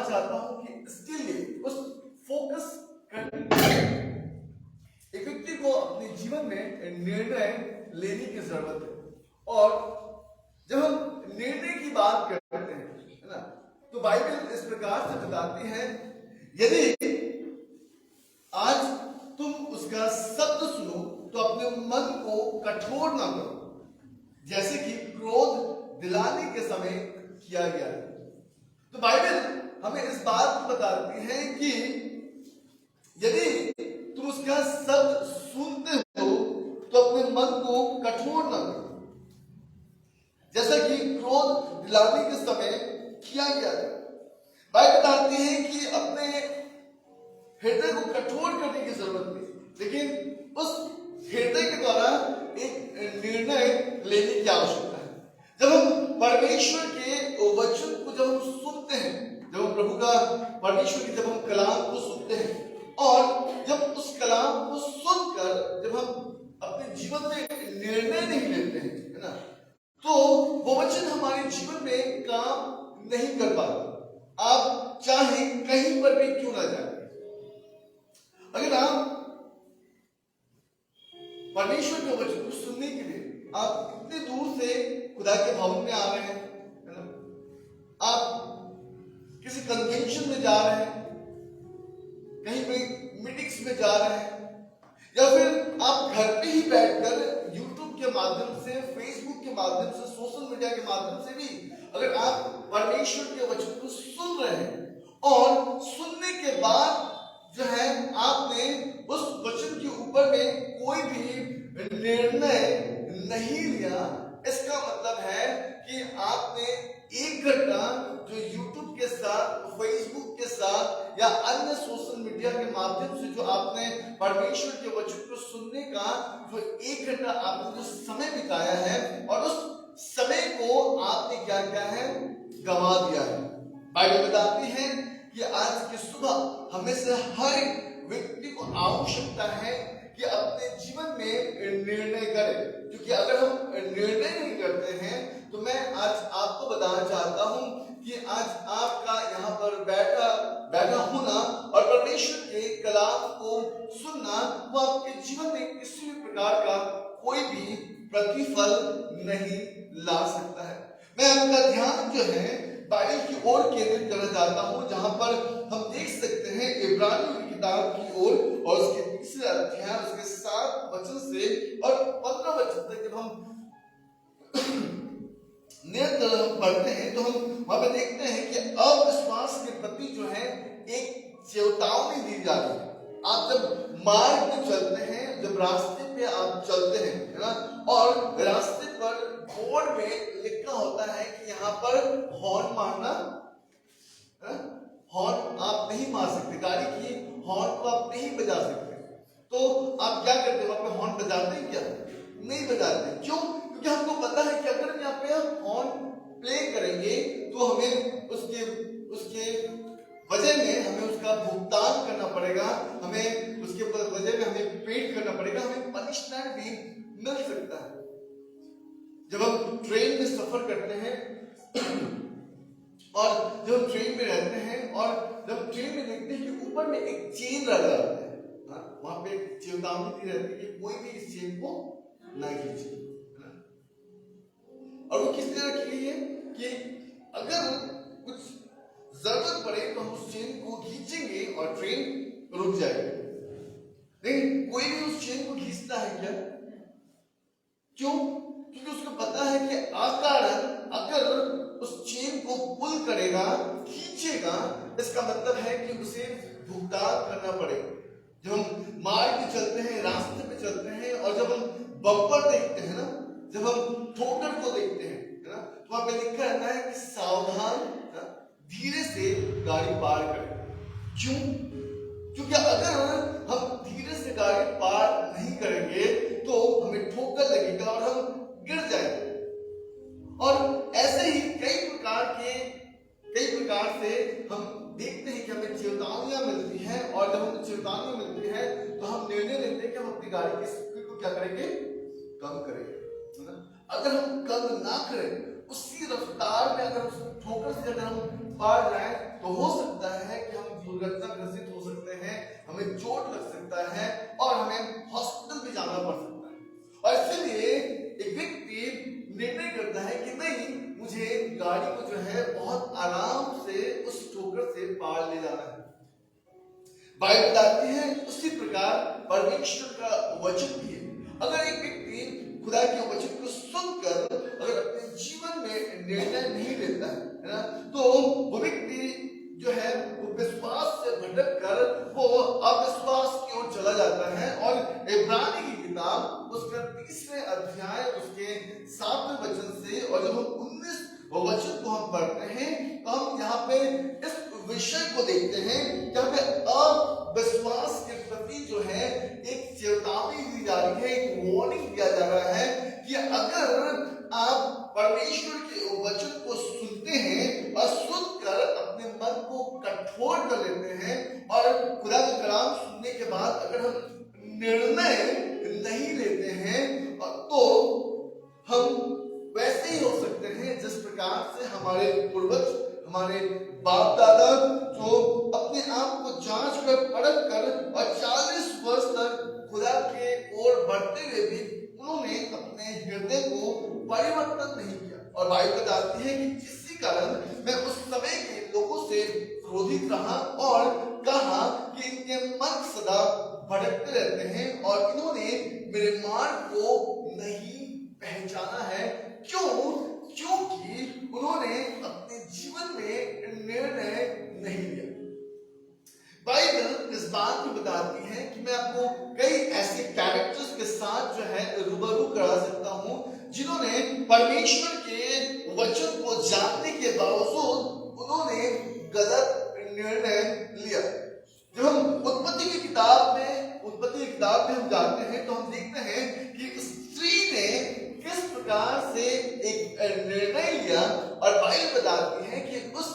चाहता हूं कि इसके लिए उस फोकस करने एक व्यक्ति को अपने जीवन में निर्णय लेने की जरूरत है। और जब हम निर्णय की बात करते हैं, है ना, तो बाइबल इस प्रकार से बताती है, यदि आज तुम उसका शब्द सुनो तो अपने मन को कठोर ना करो, जैसे कि क्रोध दिलाने के समय किया गया है। तो बाइबल हमें इस बात को बताती है कि यदि तुम उसका शब्द सुनते हो तो अपने मन को कठोर ना करो, जैसा कि क्रोध दिलाने के समय किया गया है। बाइबल बताती है कि अपने हृदय को कठोर करने की जरूरत नहीं, लेकिन उस हृदय के द्वारा एक निर्णय लेने की आवश्यकता है। जब हम परमेश्वर के वचन को जब हम सुनते हैं, जब हम प्रभु का परमेश्वर की जब हम कलाम को सुनते हैं और जब उस कलाम को सुनकर जब हम अपने जीवन में निर्णय नहीं लेते हैं, है ना, तो वो वचन हमारे जीवन में काम नहीं कर पाता। आप चाहे कहीं पर भी क्यों ना जाए, अगर आप परमेश्वर के वचन को सुनने के लिए आप इतने दूर से खुदा के भवन में आ रहे हैं, है ना, आप किसी कन्वेंशन में जा रहे हैं, कहीं पे मीटिंग्स में जा रहे हैं, या फिर आप घर पे ही बैठकर यूट्यूब के माध्यम से, फेसबुक के माध्यम से, सोशल मीडिया के माध्यम से भी अगर आप परमेश्वर के वचन को सुन रहे हैं और सुनने के बाद जो है आपने उस वचन के ऊपर में कोई भी निर्णय नहीं लिया, इसका मतलब है कि आपने 1 घंटा जो यूट्यूब के साथ, फेसबुक के साथ या अन्य सोशल मीडिया के माध्यम से जो आपने परमेश्वर के वचन को सुनने का जो 1 घंटा आपने जो समय बिताया है और उस समय को आपने क्या किया है, गंवा दिया है। बाइबल बताती है कि आज की सुबह हमें से हर व्यक्ति को आवश्यकता है कि अपने जीवन में निर्णय करें, क्योंकि अगर हम निर्णय नहीं करते हैं तो मैं आज आपको बताना चाहता हूं कि आज आपका यहाँ पर बैठा होना और परमेश्वर के कलाम को सुनना वो आपके जीवन में किसी भी प्रकार का कोई भी प्रतिफल नहीं ला सकता है। मैं आपका ध्यान जो है बाइबल की ओर केंद्रित करना चाहता हूं, जहां पर हम देख सकते हैं इब्रानियों की किताब की ओर और उसके 3 अध्याय उसके 7 वचन से और 15 वचन तक जब हम निरंतर हम पढ़ते हैं तो हम वहां पर देखते हैं कि अविश्वास के प्रति जो है एक चेतावनी दी जाती है। आप जब मार्ग में चलते हैं, जब रास्ते पे आप चलते हैं, है ना, और रास्ते पर बोर्ड में लिखा होता है कि यहाँ पर हॉर्न मारना, हॉर्न आप नहीं मार सकते, गाड़ी की हॉर्न को आप नहीं बजा सकते, तो आप क्या करते हैं, वहां पे हॉर्न बजाते हैं क्या? नहीं बजाते। क्यों? क्योंकि हमको पता है कि अगर हम यहाँ पे हॉर्न प्ले करेंगे तो हमें उसके वजह में हमें उसका भुगतान करना पड़ेगा, हमें उसके वजह में हमें पेड करना पड़ेगा, हमें पनिशमेंट भी मिल सकता है। जब हम ट्रेन में सफर करते हैं और जब हम ट्रेन में रहते हैं और जब ट्रेन में देखते हैं कि ऊपर में एक चेन लगा रहता है, वहां पे एक चेतावनी दी रहती है कि कोई भी इस चेन को ना खींचे, और वो किस तरह रखी गई है कि अगर कुछ जरूरत पड़े तो हम उस चेन को खींचेंगे और ट्रेन रुक जाएगी। लेकिन कोई भी उस चेन को खींचता है क्या? क्यों? क्योंकि उसको पता है कि अकारण अगर उस चेन को पुल करेगा, खींचेगा, इसका मतलब है कि उसे भुगतान करना पड़ेगा। जब हम मार्ग पे चलते हैं, रास्ते पे चलते हैं और जब हम बम्पर देखते हैं ना, जब हम ठोकर को देखते हैं, है ना, तो वहां पे लिखा रहता है कि सावधान, धीरे से गाड़ी पार करें। क्यों? क्योंकि अगर हम धीरे से गाड़ी पार नहीं करेंगे तो हमें ठोकर लगेगा और हम गिर जाएंगे। और ऐसे ही कई प्रकार से हम देखते हैं कि हमें चेतावनियां मिलती हैं और जब हमें चेतावनियां मिलती है तो हम निर्णय लेते हैं कि हम अपनी गाड़ी की स्पीड को क्या करेंगे? कम करेंगे, है ना। अगर हम कम ना करें, उसी रफ्तार में अगर उस ठोकर से अगर हम पार जाए तो हो सकता है बहुत आराम से उस ठोकर से पार ले जाना है। बाइबल बताती है उसी प्रकार परमेश्वर का वचन भी है। अगर एक व्यक्ति खुदा के वचन को सुनकर अगर अपने जीवन में निर्णय नहीं लेता है ना, तो वो व्यक्ति जो है वो विश्वास से भटक कर वो अविश्वास की ओर चला जाता है। और इब्रानी की किताब उसका 3रे अध्याय उसके 7वें वचन से, और जब हम 19 वचन को हम पढ़ते हैं तो हम यहाँ पे इस विषय को देखते हैं जहाँ पे अविश्वास के प्रति जो है एक चेतावनी दी जा रही है, एक वार्निंग दिया जा रहा है कि अगर आप परमेश्वर के वचन को सुनते हैं और सुनकर अपने मन को कठोर कर लेते हैं और खुदा का कलाम सुनने के बाद अगर हम निर्णय नहीं लेते हैं तो हम वैसे ही हो सकते हैं जिस प्रकार से हमारे पूर्वज, हमारे बाप दादा जो अपने आप को जांच कर परख कर और 40 वर्ष तक खुदा के ओर बढ़ते हुए भी उन्होंने अपने हृदय को परिवर्तन नहीं किया। और बाइबल बताती है कि जिसके कारण मैं उस समय के लोगों से क्रोधित रहा और कहा कि इनके मन सदा भटकते रहते हैं और इन्होंने मेरे मार्ग को नहीं पहचाना है। क्यों? क्योंकि उन्होंने अपने जीवन में निर्णय नहीं लिया। बाइबल इस बात को बताती है कि मैं आपको कई ऐसे कैरेक्टर्स के साथ जो है रूबरू करा सकता हूं जिन्होंने परमेश्वर के वचन को जानने के बावजूद उन्होंने गलत निर्णय लिया। जब हम उत्पत्ति की किताब में हम जाते हैं तो हम देखते हैं कि स्त्री ने किस प्रकार से एक निर्णय लिया और बाइबल बताती है कि उस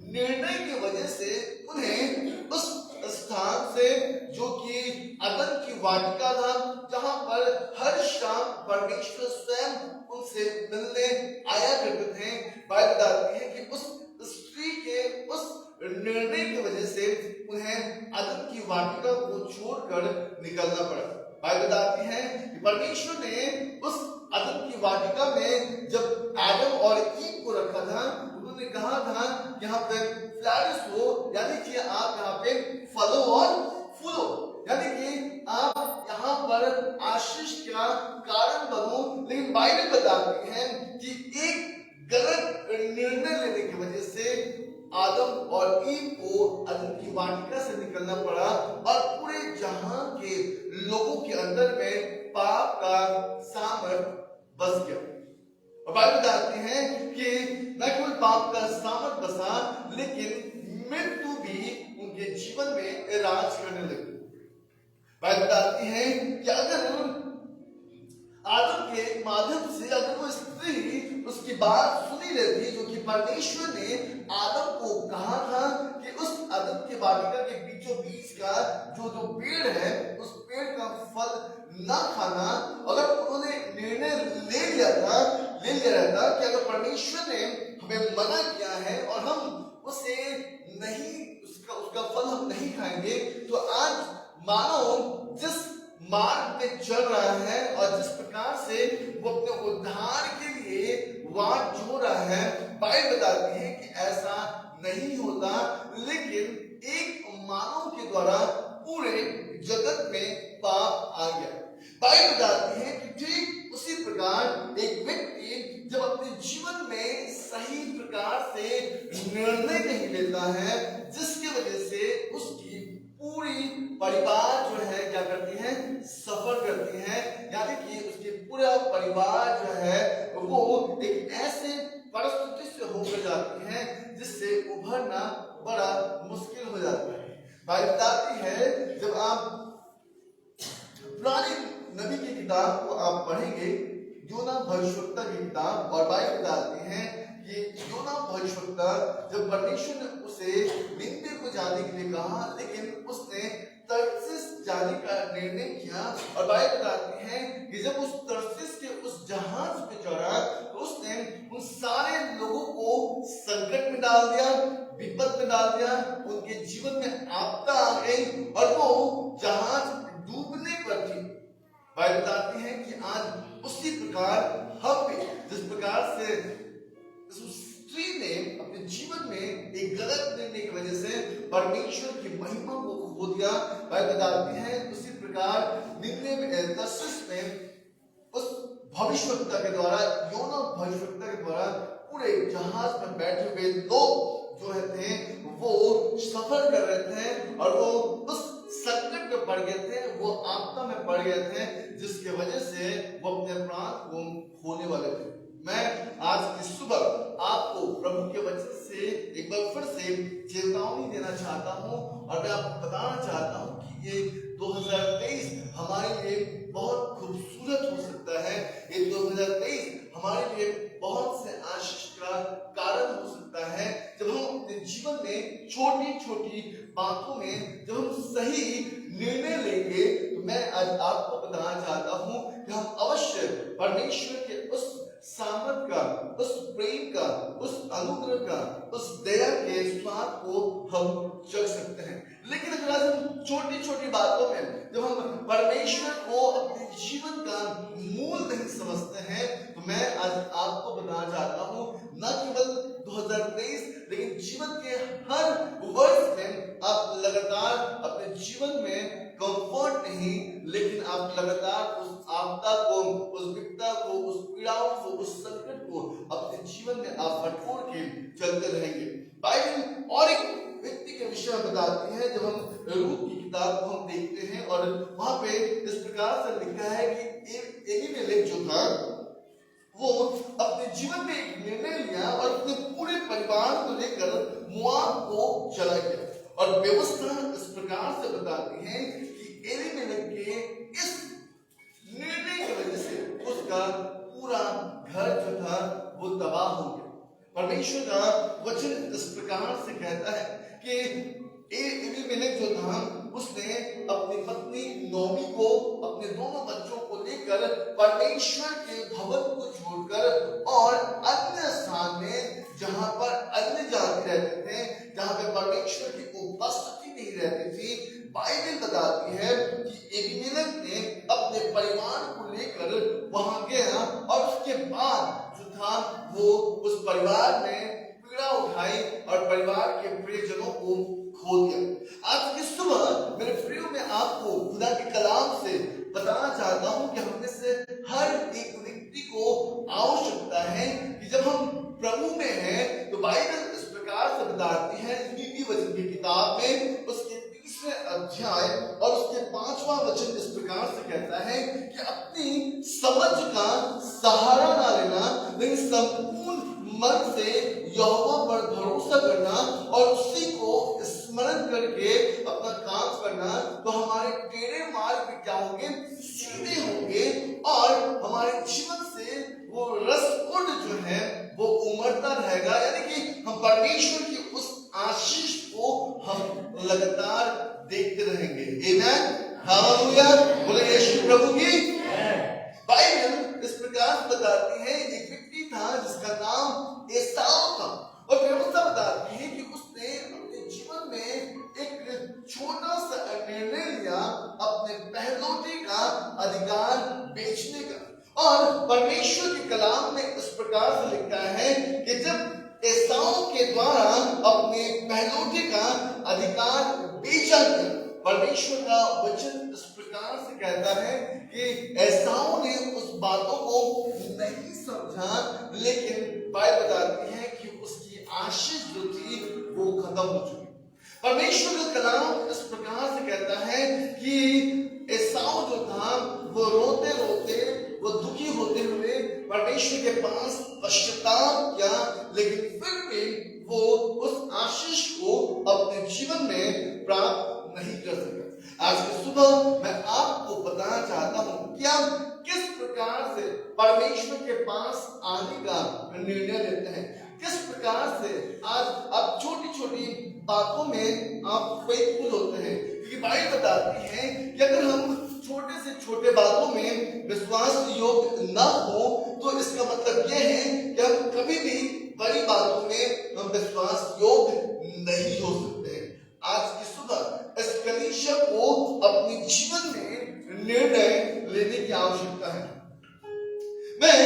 निर्णय की वजह से उन्हें उस स्थान से जो कि अदन की वाटिका था, जहां पर हर शाम परमेश्वर स्वयं उनसे मिलने आया करते थे, बाइबल बताती है कि उस स्त्री के उस निर्णय की वजह से उन्हें अदन की वाटिका को छोड़कर निकलना पड़ा। बाइबल बताती है कि परमेश्वर ने उस अदन की वाटिका में जब आदम और ईव को रखा था, उन्होंने कहा था यहाँ पे फ्लरिश हो, यानी कि आप यहाँ पे फलो और फूलो, यानी कि आप यहाँ पर आशीष का कारण बनो। लेकिन बाइबल बताती है कि एक गलत निर्णय लेने की वजह से आदम और ईव को अदन की वाटिका से निकलना पड़ा और पूरे जहां के लोगों के अंदर में पाप का सामर्थ बस गया। और बाइबल बताती है कि न केवल पाप का सामर्थ बसा, लेकिन मृत्यु भी उनके जीवन में राज करने लगी। बाइबल बताती है कि अगर आदम के माध्यम से अगर वो स्त्री उसकी बात सुनी रहती, जो कि परमेश्वर ने आदम को कहा था कि उस अदन के वाटिका के बीचों बीच का जो पेड़ है उस पेड़ का फल ना खाना, अगर उन्होंने निर्णय ले लिया रहता कि अगर परमेश्वर ने हमें मना किया है और हम उसे नहीं उसका फल हम नहीं खाएंगे, तो आज मानव जिस मार्ग में चल रहा है और जिस प्रकार से वो अपने उद्धार के लिए वाट जोड़ रहा है, बाइबल बताती है कि ऐसा नहीं होता, लेकिन एक मानव के द्वारा पूरे जगत में पाप आ गया। बाइबल बताती है कि ठीक उसी प्रकार एक व्यक्ति जब अपने जीवन में सही प्रकार से निर्णय नहीं लेता है, जिसकी वजह से उसकी पूरी परिवार जो है क्या करती है, सफर करती है, यानी कि उसके पूरा परिवार जो है वो एक ऐसे परिस्थिति से होकर जाती है जिससे उभरना बड़ा मुश्किल हो जाता है। बाइबल बताती है जब आप पुराने नबी की किताब को आप पढ़ेंगे, योना भविष्यवक्ता की किताब, और बाइबल बताती है कि योना भविष्यवक्ता जब परमेश्वर ने उसे निन्वे को जाने के लिए कहा, लेकिन उसने तर्सीस जाने का निर्णय किया। और बाइबल बताती है कि जब उस तर्सीस के उस जहाज पे चढ़ा तो उसने उन सारे लोगों को संकट में डाल दिया, विपद में डाल दिया, उनके जीवन में आपदा आ गई और वो जहाज डूबने पर थी। बाइबल बताती है कि आज उसी प्रकार हम भी जिस प्रकार से स्त्री ने अपने परमेश्वर की महिमा को खो दिया। बाइबल बताती है उसी प्रकार निन्ने तर्शीश में उस भविष्यवक्ता के द्वारा, योना भविष्यवक्ता के द्वारा पूरे जहाज में बैठे हुए लोग जो थे वो सफर कर रहे थे और वो उस संकट में पड़ गए थे, वो आपदा में पड़ गए थे, जिसके वजह से वो अपने प्राण को खोने वाले थे। मैं आज की सुबह आपको प्रभु के वचन से एक बार फिर से चेतावनी देना चाहता हूं और मैं आपको बताना चाहता हूं कि ये 2023 हमारे लिए बहुत खूबसूरत हो सकता है। ये 2023 हमारे लिए बहुत से आशीष का कारण हो सकता है जब हम अपने जीवन में छोटी छोटी बातों में जब हम सही निर्णय लेंगे। तो मैं आज आपको बताना चाहता हूं कि हम अवश्य परमेश्वर के उस सामर्थ का, उस प्रेम का, उस अनुग्रह का, उस दया के स्वाद को हम चख सकते हैं। लेकिन अगर आज हम छोटी छोटी बातों में जब हम परमेश्वर को अपने जीवन का मूल नहीं समझते हैं, तो मैं आज आपको बताना चाहता हूं न केवल 2023 लेकिन जीवन के हर वर्ष में आप लगातार अपने जीवन में कंफर्ट नहीं, लेकिन आप लगातार उस आपदा को, उस विपदा को, उस पीड़ाओं को, उस संकट को अपने जीवन में आप बटोर के चलते रहेंगे। बाइबल और एक व्यक्ति के विषय में बताती है। जब हम रूत की किताब को हम देखते हैं और वहां पे इस प्रकार से लिखा है कि एलीमेलेक जो था वो अपने जीवन में एक निर्णय लिया और अपने पूरे परिवार को लेकर मोआब को चला गया। और व्यवस्था इस प्रकार से बताती है कि एलीमेलेक के इस निर्णय की वजह से उसका पूरा घर जो था वो तबाह हो गया। परमेश्वर का वचन इस प्रकार से कहता है कि एलीमेलेक जो था उसने अपनी पत्नी नोमी को, अपने दोनों बच्चों को लेकर परमेश्वर के भवन को छोड़कर और अन्य स्थान में जहां पर अन्य जाति रहते थे, जहां पे परमेश्वर की उपस्थिति नहीं रहती थी, बाइबल बताती है कि एलीमेलेक ने अपने परिवार को लेकर वहां गया और उसके बाद जो था वो उस परिवार ने पीड़ा उठाई और परिवार के प्रियजनों को खो दिया। आज की सुबह मेरे प्रियो में आपको खुदा के कलाम से बताना चाहता हूं कि हम में से हर एक व्यक्ति को आवश्यकता है कि जब हम प्रभु में हैं, तो बाइबल इस प्रकार से बताती है नीति वचन की किताब में उसके 30वें अध्याय और उसके 5वां वचन इस प्रकार से कहता है कि अपनी समझ का सहारा ना लेना, लेकिन संपूर्ण मन से यहोवा पर भरोसा करना और उसी को स्मरण करके अपना काम करना, तो हमारे टेढ़े मार्ग पे क्या होंगे, सीधे होंगे और हमारे जीवन से वो रसकुंड जो है वो उमड़ता रहेगा। यानी कि हम परमेश्वर की उस आशीष को हम लगातार देखते रहेंगे। आमेन, हालेलुया, बोले यीशु प्रभु की। बाइबल इस प्रकार बताती है एक व्यक्ति था जिसका नाम एसाव था और व्यवस्था बताती है कि उसने अपने जीवन में एक छोटा सा निर्णय लिया अपने पहलौठे का अधिकार बेचने का। और परमेश्वर के कलाम में इस प्रकार से लिखा है कि जब एसाव के द्वारा अपने पहलौठे का अधिकार बेचा गया, परमेश्वर का वचन इस प्रकार से कहता है कि एसाव ने उस बातों को नहीं समझा, लेकिन बाइबल बताती है कि उसकी आशीष जो थी वो खत्म हो चुकी। परमेश्वर का कलाम इस प्रकार से कहता है कि एसाव जो था वो रोते रोते, वो दुखी होते हुए परमेश्वर के पास पश्चाताप किया, लेकिन फिर भी वो उस आशीष को अपने जीवन में प्राप्त नहीं कर सका। आज की सुबह मैं आपको बताना चाहता हूं कि आप किस प्रकार से परमेश्वर के पास आने का निर्णय लेते हैं, किस प्रकार से आज आप छोटी छोटी बातों में आप फेथफुल होते हैं। क्योंकि बाइबल बताती है कि अगर हम छोटे से छोटे बातों में विश्वास योग्य न हो, तो इसका मतलब यह है कि हम कभी भी बड़ी बातों में हम विश्वास योग्य नहीं हो सकते। आज की सुबह इस कलीसिया को अपने जीवन में निर्णय लेने की आवश्यकता है। मैं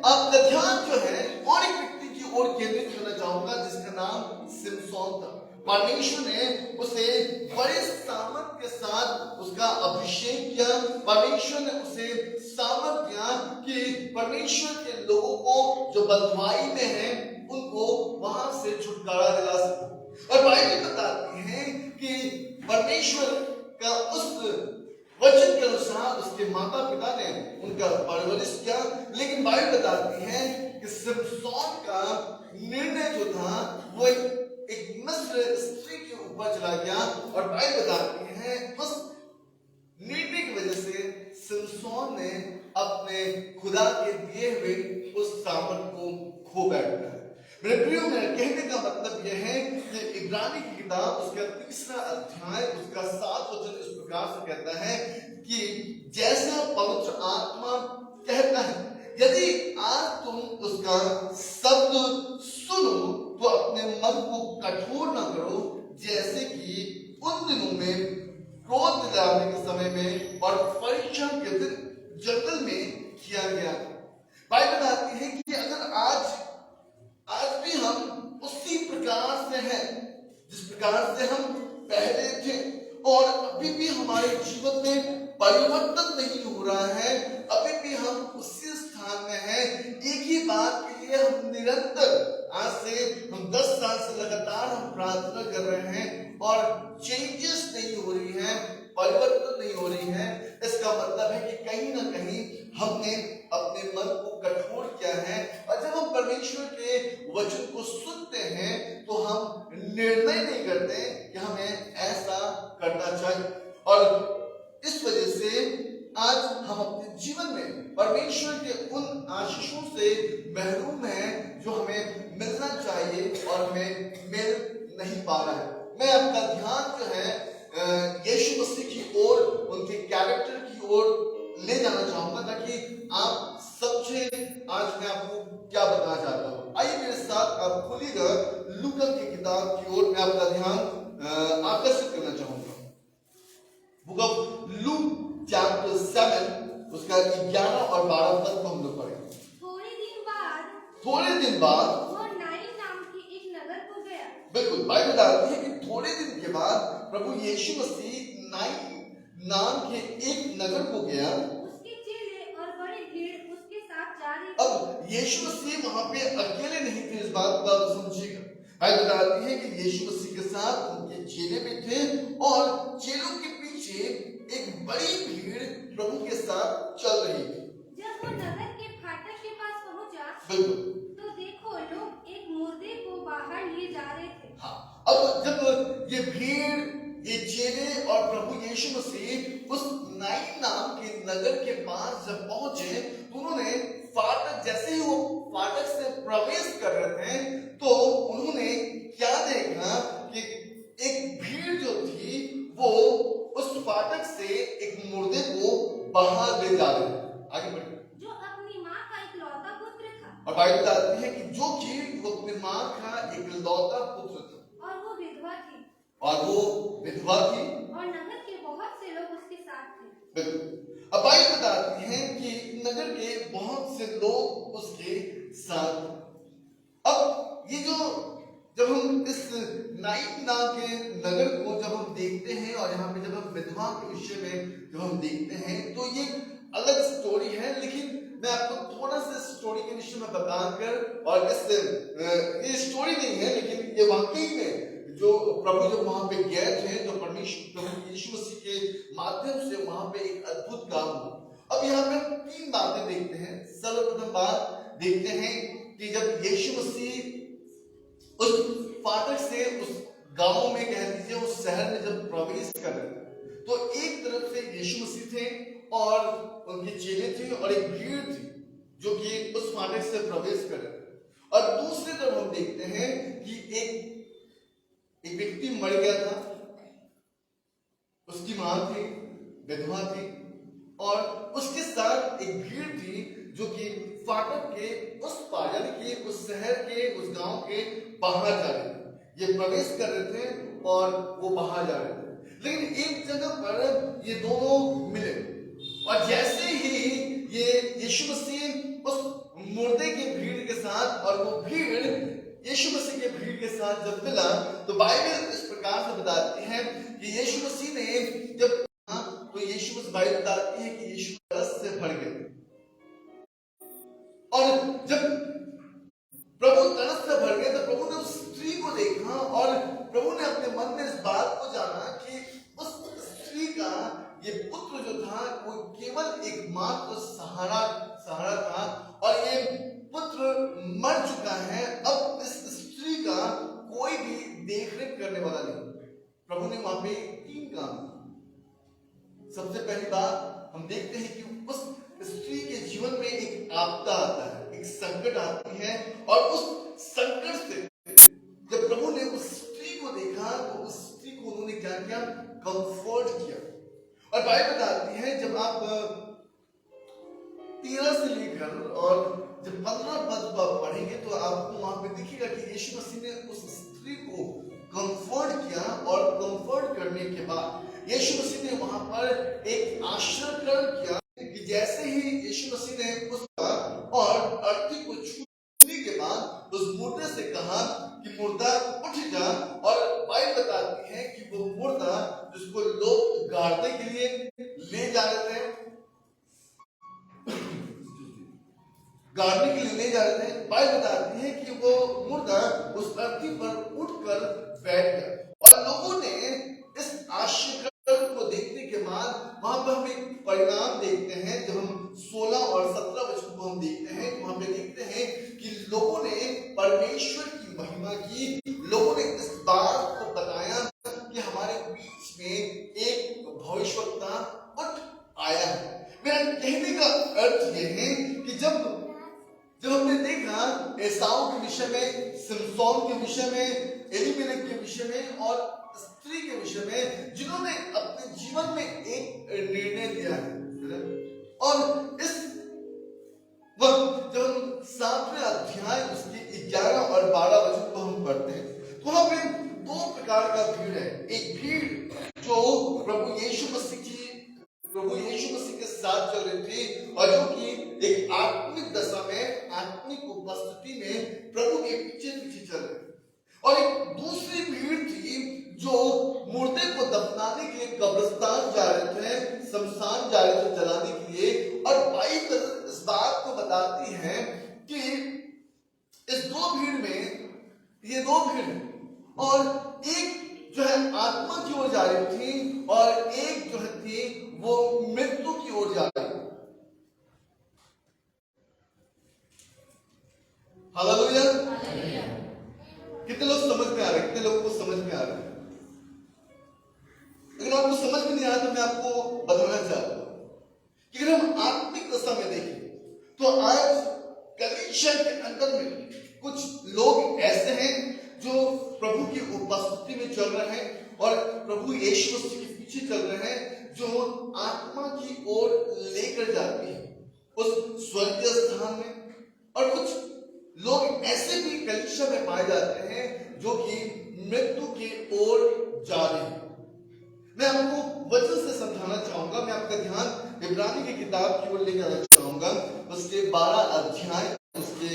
आपका ध्यान जो है और एक व्यक्ति की ओर केंद्रित करना चाहूंगा जिसका नाम सिमसोन सिमसोन था। परमेश्वर ने उसे बड़े सामर्थ के साथ उसका अभिषेक किया। परमेश्वर ने उसे सामर्थ दिया कि परमेश्वर के लोगों को जो बंधुआई में है उनको वहां से छुटकारा दिला सके। और बाइबल बताती है कि परमेश्वर का उस वचन के अनुसार उसके माता पिता ने उनका परवरिश किया। लेकिन बाइबल बताती है कि सिमसोन का निर्णय जो था वो एक मिस्र स्त्री के ऊपर चला गया। और बाइबल बताती है उस निर्णय की वजह से सिमसोन ने अपने खुदा के दिए हुए उस सामर्थ को खो बैठा है। मेरे प्रियो, मेरे कहने का मतलब यह है कि इब्रानी की किताब उसका 3रा अध्याय उसका 7 वचन इस प्रकार से कहता है कि जैसा पवित्र आत्मा कहता है, यदि आज तुम उसका शब्द सुनो तो अपने मन को कठोर न करो, जैसे कि उन दिनों में क्रोध दिलाने के समय में और परीक्षण के दिन जंगल में किया गया। बाइबल बताती है कि अगर आज भी हम उसी प्रकार से हैं जिस प्रकार से हम पहले थे और अभी भी हमारे जीवन में परिवर्तन नहीं हो रहा है, अभी भी हम उसी स्थान में हैं, एक ही बात के लिए हम निरंतर आज से हम 10 साल से लगातार हम प्रार्थना कर रहे हैं और चेंजेस नहीं हो रही है, परिवर्तन नहीं हो रही है, इसका मतलब है कि कहीं ना कहीं हमने अपने मन को कठोर किया है। और जब हम परमेश्वर के वचन को सुनते हैं तो हम निर्णय नहीं करते कि हमें ऐसा करना चाहिए। और इस वजह से आज हम अपने जीवन में परमेश्वर के उन आशीषों से महरूम हैं जो हमें मिलना चाहिए और हमें मिल नहीं पा रहा है। मैं आपका ध्यान जो है यीशु मसीह की ओर, उनके कैरेक्टर की ओर ले जाना चाहूंगा ताकि आप समझे आज मैं आपको क्या बताना चाहता हूं। आइए मेरे साथ आप खोलिएगा लूका की किताब की ओर, मैं आपका ध्यान आकर्षित करना चाहूंगा। बुक ऑफ लूक चैप्टर 7 उसका 11 और 12 पद को हम लोग पढ़ेंगे। थोड़े दिन बाद वो नाइन नाम के एक नगर को गया। बिल्कुल, बाइबल बताती है कि थोड़े दिन के बाद प्रभु यीशु मसीह नाइन नाम के एक नगर को गया। उसके चेले और बड़ी भीड़ उसके साथ जा रही थी। अब यीशु मसीह वहां पे अकेले नहीं थे, इस बात को आप समझिएगा। बाइबल बताती है कि यीशु मसीह के साथ उनके चेले भी थे और चेलों के पीछे एक बड़ी भीड़ प्रभु के साथ चल रही थी। जब वो नगर के फाटक के पास पहुंचा, बिल्कुल, तो देखो लोग एक मुर्दे को बाहर लिए जा रहे थे। हाँ, अब जब ये भीड़, ये चेले और प्रभु यीशु मसीह उस नाइन नाम के नगर के पास जब पहुंचे तो उन्होंने फाटक, जैसे ही वो फाटक से प्रवेश कर रहे थे तो उन्होंने क्या देखा कि एक भीड़ जो थी वो उस फाटक से एक मुर्दे को बाहर ले जा रहे थे। आगे बढ़िए। जो अपनी माँ का इकलौता पुत्र था। और बाइबल बताती है कि जो कि वो अपनी माँ का इकलौता पुत्र था और वो विधवा थी। और नगर के बहुत से लोग उसके साथ थे। बिल्कुल। अब बाइबल बताती है कि नगर के बहुत से लोग उसके साथ। अब ये जो जब हम इस नाइन नाम के नगर को जब हम देखते हैं और यहाँ पे जब हम विधवा के विषय में जब हम देखते हैं तो ये अलग स्टोरी है, लेकिन मैं आपको थोड़ा सा स्टोरी के विषय में बताकर, और ये स्टोरी नहीं है लेकिन ये वाकई में जो प्रभु जब वहां पे गए थे तो परमेश्वर प्रभु यीशु मसीह के माध्यम से वहां पे एक अद्भुत काम हुआ। अब यहाँ पे 3 बातें देखते हैं। सर्वप्रथम बात देखते हैं कि जब यीशु मसीह उस फाटक से उस गांव में, कह दीजिए उस शहर में जब प्रवेश कर रहे थे तो एक तरफ से यीशु मसीह थे और उनके चेले थे और एक भीड़ थी जो कि उस फाटक से प्रवेश कर रहे थे। और दूसरी तरफ हम देखते हैं कि एक व्यक्ति मर गया था, उसकी मां थी, विधवा थी और उसके साथ एक भीड़ थी जो कि फाटक के उस पार, यानी कि उस शहर के, उस गांव के बाहर जा रहे थे। ये प्रवेश कर रहे थे और वो बाहर जा रहे थे, लेकिन एक जगह पर ये दोनों मिले और जैसे ही ये यीशु मसीह उस मुर्दे की भीड़ के साथ, और वो भीड़ यीशु मसीह के भीड़ के साथ जब मिला तो बाइबल इस प्रकार से बताती है कि यीशु मसीह ने जब तो यीशु मसीह बाइबल बताती है कि यीशु तरस से भर गए और जब प्रभु तरस से भर गए तो प्रभु ने उस स्त्री को देखा और प्रभु ने अपने मन में इस बात को जाना कि उस स्त्री का ये पुत्र जो था वो केवल एक मात्र सहारा था और ये पुत्र मर चुका है। अब इस स्त्री का कोई भी देखरेख करने वाला नहीं। प्रभु ने वहां पे 3 काम। सबसे पहली बात हम देखते हैं कि उस स्त्री के जीवन में एक आपदा आता है, एक संकट आती है और उस संकट से जब प्रभु ने उस स्त्री को देखा तो उस स्त्री को उन्होंने क्या किया? कंफर्ट किया। और बाइबल बताती है जब आप 13 से लेकर और जब 15 पद पढ़ेंगे तो आपको वहां पे दिखेगा कि यीशु मसीह ने उस स्त्री को कंफर्ट किया और कंफर्ट करने के बाद यीशु मसीह ने वहां पर एक आशीर्वाद किया कि जैसे ही यीशु मसीह ने उसका और अर्थी को छूने के बाद उस मुर्दे से कहा कि मुर्दा उठ जा। और बाइबल बताती है कि वो मुर्दा जिसको लोग गाड़ने के लिए ले जा रहे थे, गाड़ने के लिए ले जा रहे थे, बाइबल बताती है कि वो मुर्दा उस अर्थी पर उठकर बैठ गया। और लोगों ने इस आश्चर्य को देखने के बाद वहां पर हम एक परिणाम देखते हैं। जब हम 16 और 17 वचन को हम देखते हैं तो वहां पे देखते हैं कि लोगों ने परमेश्वर की महिमा की, लोगों ने इस बात को बताया कि हमारे बीच में एक भविष्यवक्ता उठ आया है। मेरा कहने का अर्थ यह है कि जब हमने देखा एसाव के विषय में, सिमसोन के विषय में, एलीमेलेक के विषय में और स्त्री के विषय में, जिन्होंने अपने जीवन में एक निर्णय लिया है। और इस वक्त जब हम 7वें अध्याय उसके 11 और 12 वचन को हम पढ़ते हैं तो वहां पे 2 प्रकार का भीड़ है। एक भीड़ जो प्रभु यीशु मसीह के साथ चल रही थी और जो कि एक आत्मिक दशा में, आत्मिक उपस्थिति में प्रभु के पीछे पीछे चल रहे थे। और एक दूसरी भीड़ थी जो मुर्दे को दफनाने के लिए कब्रिस्तान जा रहे थे, शमशान जा रहे थे जलाने के लिए। और बाइबल इस बात को बताती है कि इस 2 भीड़ में, ये 2 भीड़ है और एक जो है आत्मा की ओर जा रही थी और एक जो थी वो मृत्यु की ओर जा रही थी। हालेलुया। कितने लोग समझ में आ रहे हैं? कितने लोगों को समझ में आ रहा है? लेकिन आपको समझ में नहीं आ रहा तो मैं आपको बताना चाहता हूं कि अगर हम आत्मिक दशा में देखें तो आज कलीसिया के अंदर में कुछ लोग ऐसे हैं जो प्रभु की उपस्थिति में चल रहे हैं और प्रभु यीशु मसीह के पीछे चल रहे हैं, जो आत्मा की ओर लेकर जाती है उस स्वर्गीय स्थान में। और कुछ लोग ऐसे भी कलीसिया में पाए जाते हैं जो कि मृत्यु की ओर जा रहे हैं। मैं आपको वचन से समझाना चाहूंगा। मैं आपका ध्यान इब्रानी की किताब की ओर ले जाना चाहूंगा, उसके 12 अध्याय उसके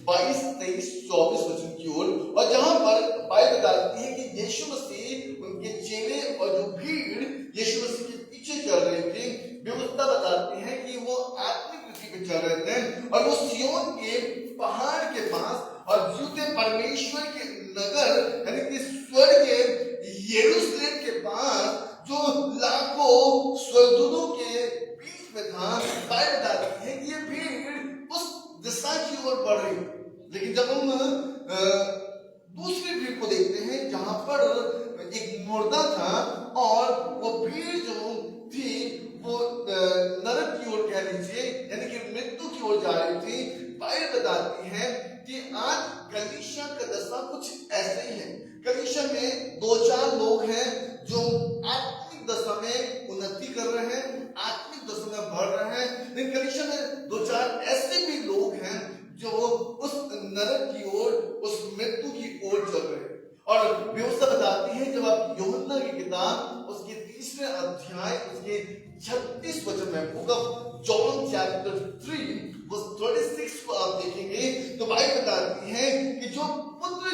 22, 23, 24 वचन की ओर। और जहां पर बाइबल बताती है कि यीशु मसीह, उनके चेले और जो भीड़ यीशु मसीह के पीछे चल रहे थे, व्यवस्था बताती है कि वो आत्मिक रीति पे चल रहे थे और वो सिय्योन के पहाड़ के पास और जूते परमेश्वर के नगर यानी कि स्वर्ग यरूशलेम के पास जो लाखों स्वर्गदूतों के बीच में था। बाइबल बताती है कि ये भीड़ उस दिशा की ओर बढ़ रही। लेकिन जब हम दूसरी भीड़ को देखते हैं जहां पर एक मुर्दा था और वो भीड़ जो थी वो नरक की ओर कह लीजिए यानी कि मृत्यु की ओर जा रही थी। बाइबल बताती है कि आज कलीसिया का दशा कुछ ऐसे ही है। कलीसिया में 2-4 लोग हैं जो आत्मिक दशा में उन्नति कर रहे हैं, आत्मिक दशा में बढ़ रहे हैं। लेकिन कलीसिया में 2-4 ऐसे भी लोग हैं जो उस नरक की ओर, उस मृत्यु की ओर चल रहे हैं। और व्यवस्था बताती है, जब आप यूहन्ना की किताब उसके 3 अध्याय उसके 36 वचन में, book of John chapter 3 verse 36 को आप देखेंगे तो बाइबल बताती है कि जो पुत्र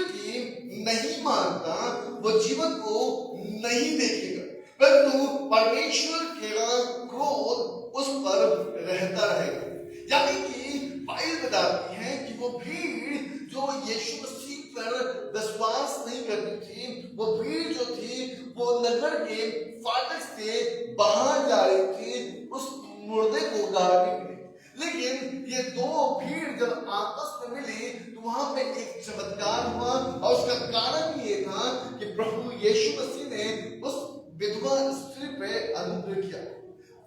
आत्मा वो जीवन को नहीं देखेगा, परंतु परमेश्वर का क्रोध उस पर रहता रहेगा। यानी कि बाइबल बताती है कि वो भीड़ जो यीशु मसीह पर विश्वास नहीं करती थी, वो भीड़ जो थी वो नगर के फाटक से बाहर जा रही थी उस मुर्दे को गाड़ने के लिए। लेकिन ये दो भीड़ जब आपस में मिली तो वहां पे एक चमत्कार हुआ, और उसका कारण ये था कि प्रभु यीशु मसीह ने उस विधवा स्त्री पे अनुग्रह किया।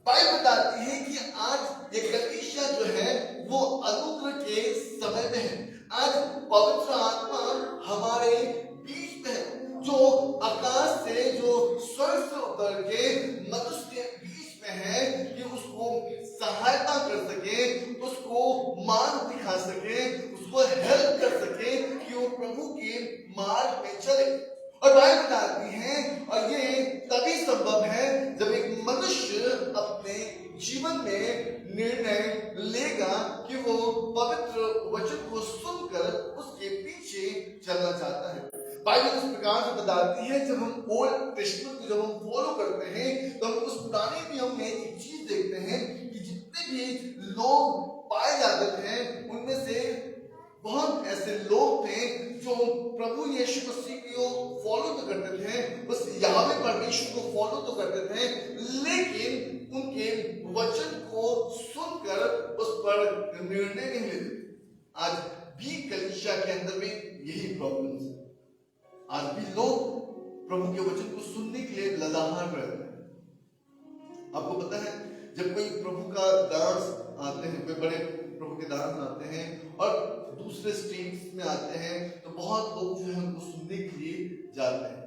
बाइबल बताती है कि आज ये कलीसिया जो है वो अनुग्रह के समय में है। आज पवित्र आत्मा हमारे बीच में है, जो आकाश से, जो स्वर्ग से उतर के मनुष्य के बीच में है, कि उसको सहायता कर सके, उसको मार्ग दिखा सके, उसको हेल्प कर सके कि वो प्रभु के मार्ग में चले। और बाइबल बताती है, और ये तभी संभव है जब एक मनुष्य अपने जीवन में निर्णय लेगा कि वो पवित्र वचन को सुनकर उसके पीछे चलना चाहता है। बाइबल इस प्रकार से बताती है, जब हम ओल्ड टेस्टमेंट को जब हम फॉलो करते हैं तो हम उस पुराने नियम में एक चीज देखते हैं कि जितने भी लोग पाए जाते थे उनमें से बहुत ऐसे लोग थे जो प्रभु यीशु मसीह को फॉलो तो करते थे, उस यहोवा परमेश्वर को फॉलो तो करते थे, लेकिन उनके वचन को सुनकर उस पर निर्णय नहीं लेते। आज भी कलीसिया के अंदर में यही प्रॉब्लम है। आज भी लोग प्रभु के वचन को सुनने के लिए ललाहट रहते हैं। आपको पता है, जब कोई प्रभु का दास आते हैं, कोई बड़े प्रभु के दास आते हैं और दूसरे स्टेट्स में आते हैं, तो बहुत लोग जो है उनको सुनने के लिए जाते हैं,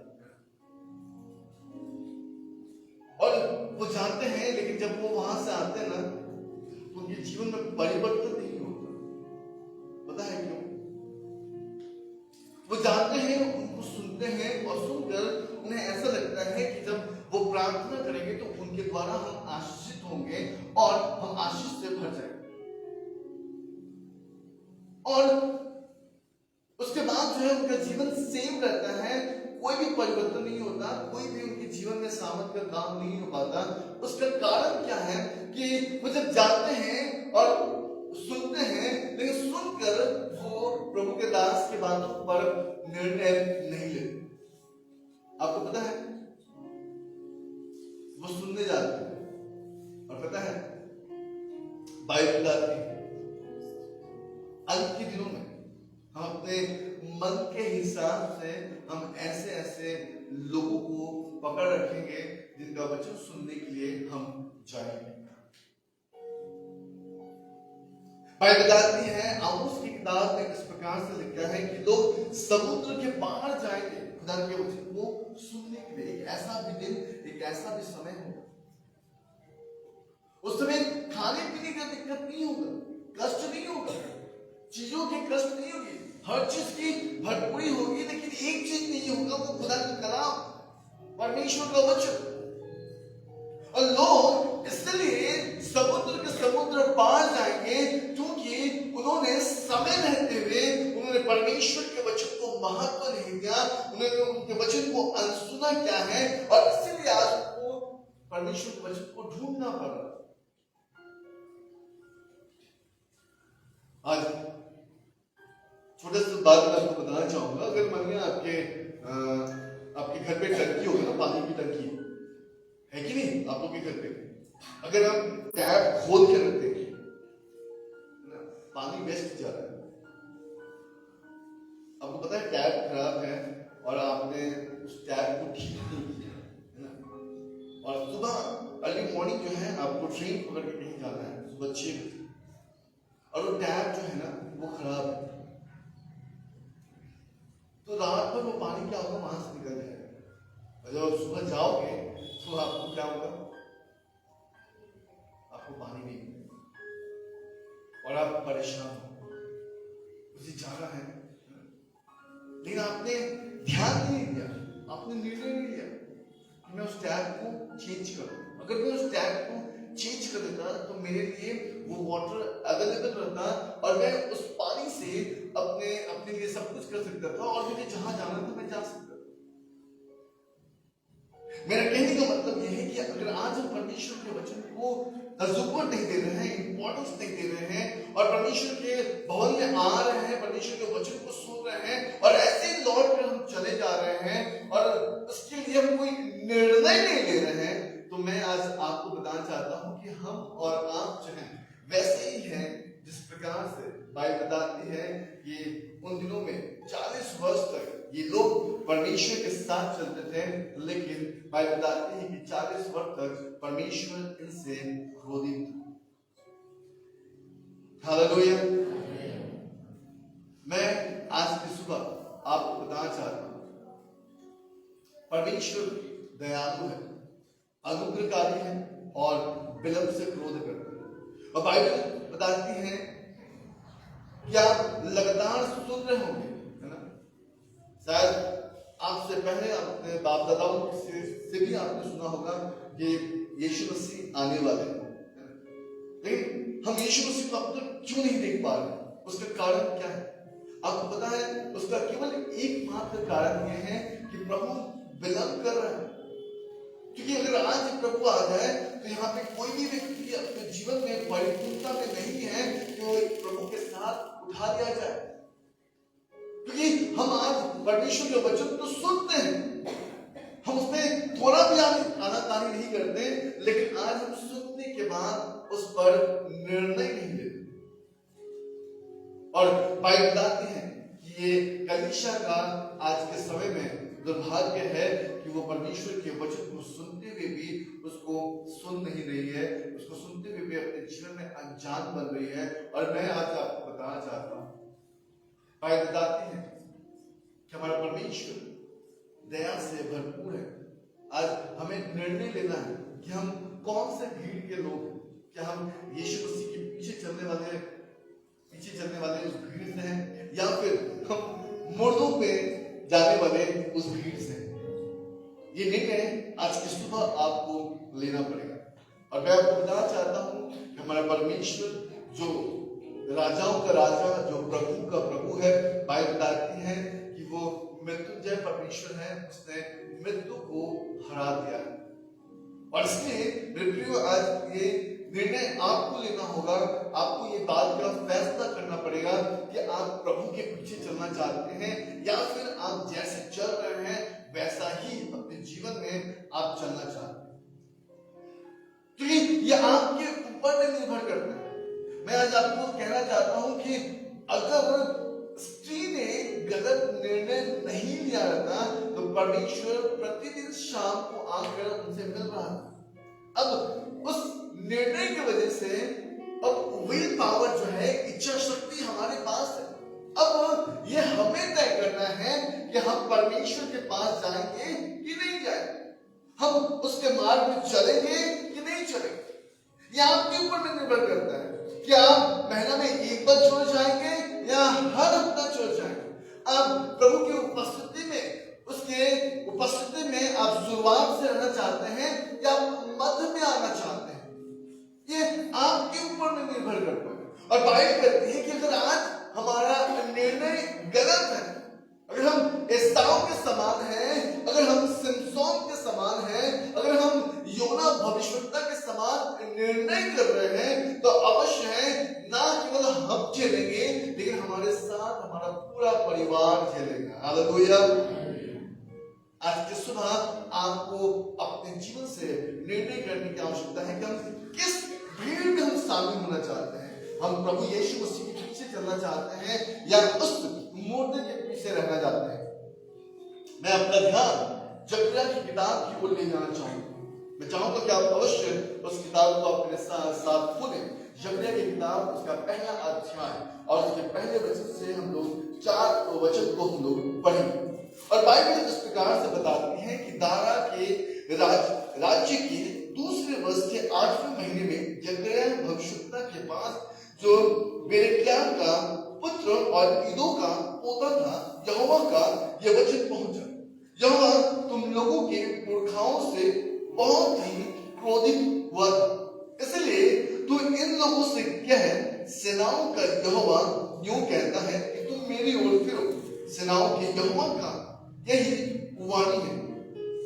और वो जाते हैं, लेकिन जब वो वहां से आते हैं ना तो उनके जीवन में परिवर्तन नहीं होता। पता है क्यों? वो जाते हैं, उनको सुनते हैं, और सुनकर उन्हें ऐसा लगता है कि जब वो प्रार्थना करेंगे तो उनके द्वारा हम आशीषित होंगे और हम आशीष से भर जाएंगे, और उसके बाद जो है उनका जीवन सेम रहता है, कोई भी परिवर्तन नहीं होता, कोई भी उनके जीवन में सामर्थ्य का काम नहीं हो पाता। उसका कारण क्या है कि वो जब जाते हैं और सुनते हैं, लेकिन सुनकर वो प्रभु के दास की बातों पर निर्णय नहीं लेते। आपको पता है, वो सुनने जाते हैं, और पता है बाइबल बताती है अंत के दिनों में हम अपने मन के हिसाब से हम ऐसे ऐसे लोगों को पकड़ रखेंगे जिनका वचन सुनने के लिए हम जाएंगे। बाइबल बताती है, आमोस की किताब में इस प्रकार से लिखा है कि लोग समुद्र के पार जाएंगे खुदा के वचन को सुनने के लिए। एक ऐसा भी दिन, एक ऐसा भी समय होगा, उस समय खाने पीने का दिक्कत नहीं होगा, कष्ट नहीं होगा, चीजों की कष्ट नहीं होगी, हर चीज की भरपूरी होगी, लेकिन एक चीज नहीं होगा, वो खुदा का कलाम, परमेश्वर का वचन। और लोग इसलिए समुद्र पार जाएंगे क्योंकि उन्होंने समय रहते हुए उन्होंने परमेश्वर के वचन को महत्व नहीं दिया, उन्होंने उनके वचन को अनसुना किया है, और इसीलिए आज उनको परमेश्वर के वचन को ढूंढना पड़ रहा है। आज छोटे से बात मैं आपको बताना चाहूंगा। अगर मान लिया आपके घर पे टंकी होगी ना, पानी की टंकी है कि नहीं आप लोग के घर पे, अगर आप टैप खोल के रख देंगे, पानी वेस्ट जा रहा है। आपको पता है टैप खराब है और आपने उस टैप को ठीक नहीं किया है ना, और सुबह अर्ली मॉर्निंग जो है आपको ट्रेन पकड़ के कहीं जाना है सुबह 6 बजे, और वो टैप जो है ना वो खराब है, तो रात भर वो पानी क्या होगा, वहां से निकल जाएगा, और जब सुबह जाओगे तो आपको क्या होगा, आपको पानी नहीं मिलेगा और आप परेशान हो, उसे जाना है, लेकिन आपने ध्यान नहीं दिया, आपने निर्णय नहीं लिया कि मैं उस टैप को चेंज करूं। अगर मैं उस टैप को चेंज कर देता तो मेरे लिए वो वाटर अवेलेबल रहता, और मैं उस पानी से अपने लिए सब कुछ कर सकता था, और मुझे जहां जाना था मैं जा सकता था। मेरा कहने का मतलब यह है कि अगर आज हम परमेश्वर के वचन को तजुर्बा नहीं दे रहे हैं, इंपॉर्टेंस नहीं दे रहे हैं और परमेश्वर के भवन में आ रहे हैं, परमेश्वर के वचन को सुन रहे हैं और ऐसे ही लौट कर हम चले जा रहे हैं और उसके लिए हम कोई निर्णय नहीं ले रहे हैं, तो मैं आज आपको बताना चाहता हूं कि हम और आप जो हैं वैसे ही हैं जिस प्रकार से बाइबल बताती है कि उन दिनों में 40 वर्ष तक ये लोग परमेश्वर के साथ चलते थे, लेकिन बाइबल बताती है कि 40 वर्ष तक परमेश्वर इनसे क्रोधित था। हालेलुया। मैं आज की सुबह आपको बताना चाहता हूं, परमेश्वर दयालु है, अनुग्रहकारी है और विलंब से क्रोध करता है। और बाइबल बताती है कि आप लगातार सुन रहे होंगे, है ना? शायद आपसे पहले अपने बाप दादाओं से भी आपने सुना होगा कि यीशु मसीह आने वाले हैं, लेकिन हम यीशु मसीह को अब तक क्यों नहीं देख पा रहे? उसका कारण क्या है? आपको पता है, उसका केवल एकमात्र कारण यह है कि प्रभु विलंब कर रहा है। क्योंकि अगर आज प्रभु आ जाए तो यहाँ पे कोई भी व्यक्ति अपने जीवन में परिपूर्णता में नहीं है तो प्रभु के साथ उठा लिया जाए। क्योंकि हम आज परमेश्वर के वचन तो सुनते हैं, हम उसमें थोड़ा भी आनाकानी नहीं करते, लेकिन आज हम सुनने के बाद उस पर निर्णय नहीं लेते। और बाइबल बताती है कि ये कलीसिया का आज के समय में दुर्भाग्य है कि वो परमेश्वर के वचन को सुनते हुए भी उसको सुन नहीं रही है, उसको सुनते हुए भी अपने जीवन में अनजान बन रही है। और मैं आज आपको बताना चाहता हूं, बाइबल बताती है कि हमारा परमेश्वर दया से भरपूर है। आज हमें निर्णय लेना है कि हम कौन से भीड़ के लोग हैं। क्या हम यीशु मसीह के पीछे चलने वाले उस भीड़ से हैं, या फिर हम मुर्दों पे जाने वाले उस भीड़ से? ये निर्णय आज की सुबह आपको लेना पड़ेगा। और मैं आपको बताना चाहता हूं कि हमारा परमेश्वर जो राजाओं का राजा, जो प्रभु का प्रभु है, बाइबल बताती है कि वो मृत्युंजय परमेश्वर है, उसने मृत्यु को हरा दिया है। और इसलिए मेरे प्रियो, आज ये निर्णय आपको लेना होगा, आपको ये बात का फैसला करना पड़ेगा कि आप प्रभु के पीछे चलना चाहते हैं या फिर आप जैसे चल रहे हैं वैसा ही अपने जीवन में आप चलना चाहते हैं। क्योंकि ये आपके ऊपर में निर्भर करता है। मैं आज आपको कहना चाहता हूं कि अगर स्त्री ने गलत निर्णय नहीं लिया रहता तो परमेश्वर प्रतिदिन शाम को आकर उनसे मिल रहा था। अब उस निर्णय की वजह से अब विल पावर जो है, इच्छा शक्ति हमारे पास है। अब ये हमें तय करना है कि हम परमेश्वर के पास जाएंगे कि नहीं जाएंगे, हम उसके मार्ग में चलेंगे कि नहीं चलेंगे। ये आपके ऊपर में निर्भर करता है कि आप महीना में एक बार चर्च जाएंगे या हर हफ्ता चर्च जाएंगे। आप प्रभु की उपस्थिति में, उसके उपस्थिति में आप शुरुआत से रहना चाहते हैं या मध्य में आना चाहते हैं, ये आपके ऊपर में निर्भर करता है। और बाइबल कहती है कि अगर आज हमारा निर्णय गलत है, अगर हम एसाव के समान हैं, अगर हम सिमसोन के समान हैं, अगर हम योना भविष्यवक्ता के समान निर्णय कर रहे हैं, तो अवश्य है ना केवल हम झेलेंगे लेकिन हमारे साथ हमारा पूरा परिवार झेलेगा। हालेलुया। आज की सुबह आपको अपने जीवन से निर्णय करने की आवश्यकता है कि हम किस भीड़ में हम शामिल होना चाहते हैं। हम प्रभु यीशु मसीह के पीछे चलना चाहते हैं या उस मूर्ति के पीछे रहना चाहते हैं। मैं अपना ध्यान जकरिया की किताब की ओर ले जाना चाहूंगा। मैं चाहूंगा कि आप अवश्य उस किताब को अपने साथ खोलें। जकरिया की किताब, उसका पहला अध्याय और उसके पहले वचन से हम लोग 4 वचन को हम लोग पढ़ेंगे। और बाइबल इस प्रकार से बताती है कि दारा के राज्य के दूसरे वर्ष के 8वें महीने में जकरिया भविष्यवक्ता के पास, जो बेरेकिया का पुत्र और ईदो का पोता था, यहोवा का यह वचन पहुंचा, यहोवा तुम लोगों के पुरखाओं से बहुत ही क्रोधित हुआ था, इसलिए तू इन लोगों से कह, सेनाओं का यहोवा यूं कहता है कि तुम मेरी ओर फिरो, सेनाओं के यहोवा का यही वाणी है,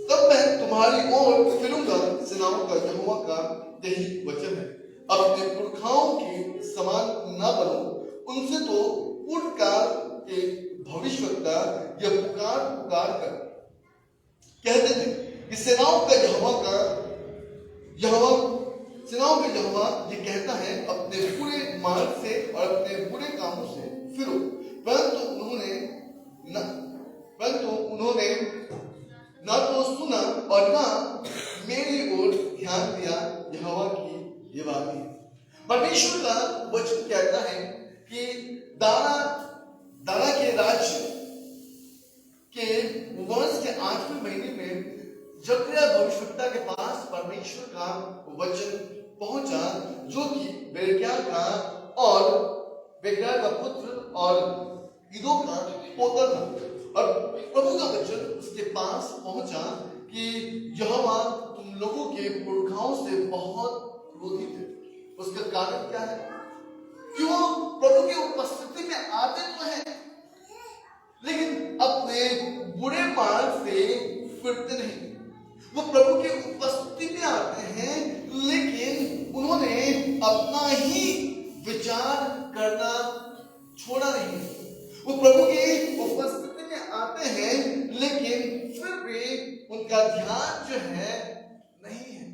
तब मैं तुम्हारा तुम्हारी ओर फिरूंगा, सेनाओं का यहोवा का यही वचन है। अपने पुरखाओं के समान न बनो, उनसे तो पूर्वकाल के भविष्यवक्ता यह पुकार पुकार कर कहते थे कि सेनाओं का यहोवा ये कहता है, अपने बुरे मार्ग से और अपने बुरे कामों से फिरो। परंतु उन्होंने न तो सुना और न मेरी ओर ध्यान दिया। यहोवा की ये वाणी है। परमेश्वर का वचन कहता है कि दारा के राज्य के वर्ष के 8वें महीने में जकरिया भविष्यवक्ता के पास परमेश्वर का वचन पहुंचा, जो कि बेरेक्याह का पुत्र और इदो का पोता था। और प्रभु का वचन उसके पास पहुंचा कि यहोवा तुम लोगों के पुरखाओं से बहुत क्रोधित है। उसका कारण क्या है? कि वो प्रभु की उपस्थिति में आते तो हैं, लेकिन अपने बुरे मार्ग से फिरते नहीं। वो प्रभु की उपस्थिति में आते हैं, लेकिन उन्होंने अपना ही विचार करना छोड़ा नहीं। वो प्रभु की उपस्थिति में आते हैं, लेकिन फिर भी उनका ध्यान जो है नहीं है।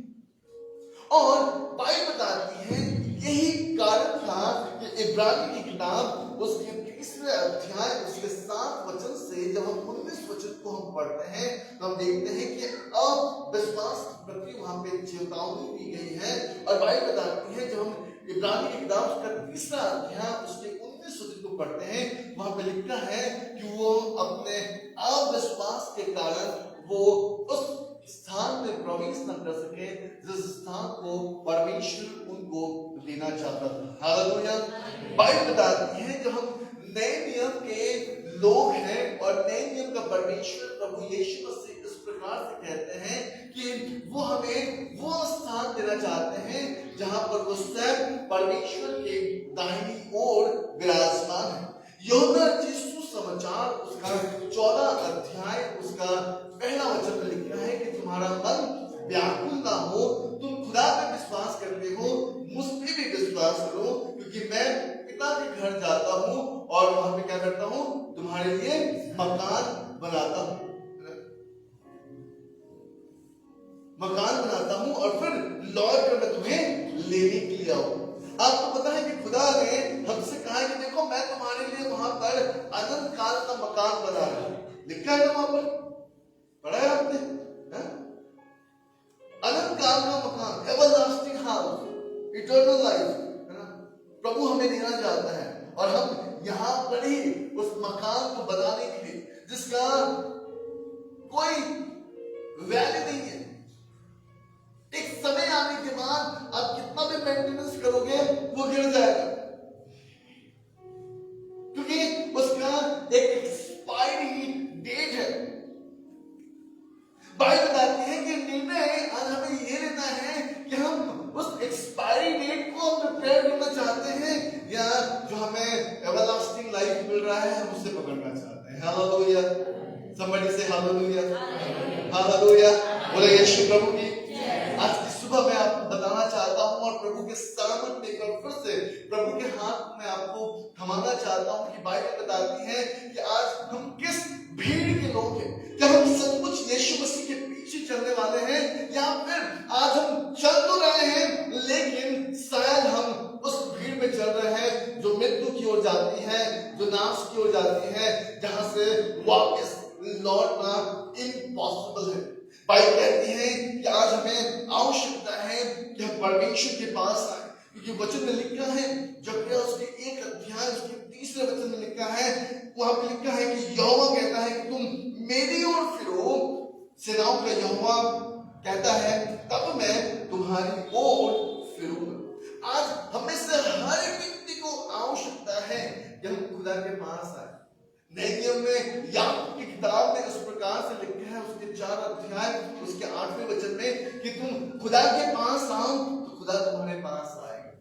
और बाइबल बताती है यही कारण था कि इब्रानी की किताब उसके 30वें अध्याय उसके 7 वचन से जब हम 19 वचन को हम पढ़ते हैं तो हम देखते हैं कि अविश्वास के प्रति वहां पे चेतावनी दी गई है। और बाइबल बताती है, जब हम इब्रानी की किताब उसका 30वां अध्याय उसके 19 वचन को पढ़ते हैं, वहां पे लिखा है कि वो अपने अविश्वास के कारण वो उस स्थान में प्रवेश न कर सके जिस स्थान को परमेश्वर उनको देना चाहता था। हालेलुया। बाइबल बताती है जब हम नए नियम के लोग हैं और नए नियम का परमेश्वर प्रभु यीशु मसीह इस प्रकार से कहते हैं कि वो हमें वो स्थान देना चाहते हैं जहां पर वो स्वयं परमेश्वर के दाहिनी ओर विराजमान है। यूहन्ना रचित सुसमाचार उसका 14 अध्याय उसका पहला वचन में लिखा है कि तुम्हारा मन व्याकुल ना हो, तुम खुदा पे विश्वास करते हो, मुझ पे भी विश्वास करो, क्योंकि मैं पिता के घर जाता हूँ और वहां पे क्या करता हूँ, तुम्हारे लिए मकान बनाता हूँ और फिर लौट कर मैं तुम्हें लेने के लिए आऊँ। आपको पता है कि खुदा ने हमसे कहा है कि देखो मैं तुम्हारे लिए वहां पर अनंत काल का मकान बना रहा हूं। लिखा है ना वहां पर, पढ़ा है आपने? अनंत काल का मकान, एवरलास्टिंग हाउस, इटर्नल लाइफ, है ना? प्रभु हमें देना चाहता है और हम यहाँ पर ही उस मकान को बनाने के लिए जिसका कोई वैल्यू नहीं है। एक समय आने के बाद आप कितना भी मेंटेनेंस करोगे वो गिर जाएगा, क्योंकि उसका एक एक्सपायरी डेट है। बाइबल बताती है कि निर्णय आज हमें ये लेना है कि हम उस एक्सपायरी डेट को प्रिपेयर करना चाहते हैं या जो हमें एवरलास्टिंग लाइफ मिल रहा है हम उससे पकड़ना चाहते हैं। Hallelujah. somebody say hallelujah. Hallelujah. बोले यीशु प्रभु की। आज की सुबह मैं आपको बताना चाहता हूं और प्रभु के सामने एक बार फिर से प्रभु के हाथ में आपको थमाना चाहता हूं कि बाइबल बताती है कि आज हम किस भीड़ के लोग हैं। क्या हम सचमुच यीशु मसीह के पीछे चलने वाले हैं या फिर आज हम चल तो रहे हैं लेकिन शायद हम उस भीड़ में चल रहे हैं जो मृत्यु की ओर जाती है, जो नाश की ओर जाती है, जहां से वापस लौटना इम्पॉसिबल है। बाइबल कहती है कि आज हमें आवश्यकता है कि हम परमेश्वर के पास आए, क्योंकि वचन में लिखा है, जब उसके 1 अध्याय उसके 30वें वचन में लिखा है, वहां पे लिखा है कि यहोवा कहता है कि तुम मेरी ओर फिरो, सेनाओं का यहोवा कहता है तब मैं तुम्हारी ओर फिरूंगा। आज हमें से हर एक व्यक्ति को आवश्यकता है कि हम खुदा के पास आए। नए नियम में याकूब की किताब में इस प्रकार से लिखा है उसके 4 अध्याय उसके 8वें वचन में कि तुम खुदा के पास आओ तो खुदा तुम्हारे पास आएगा।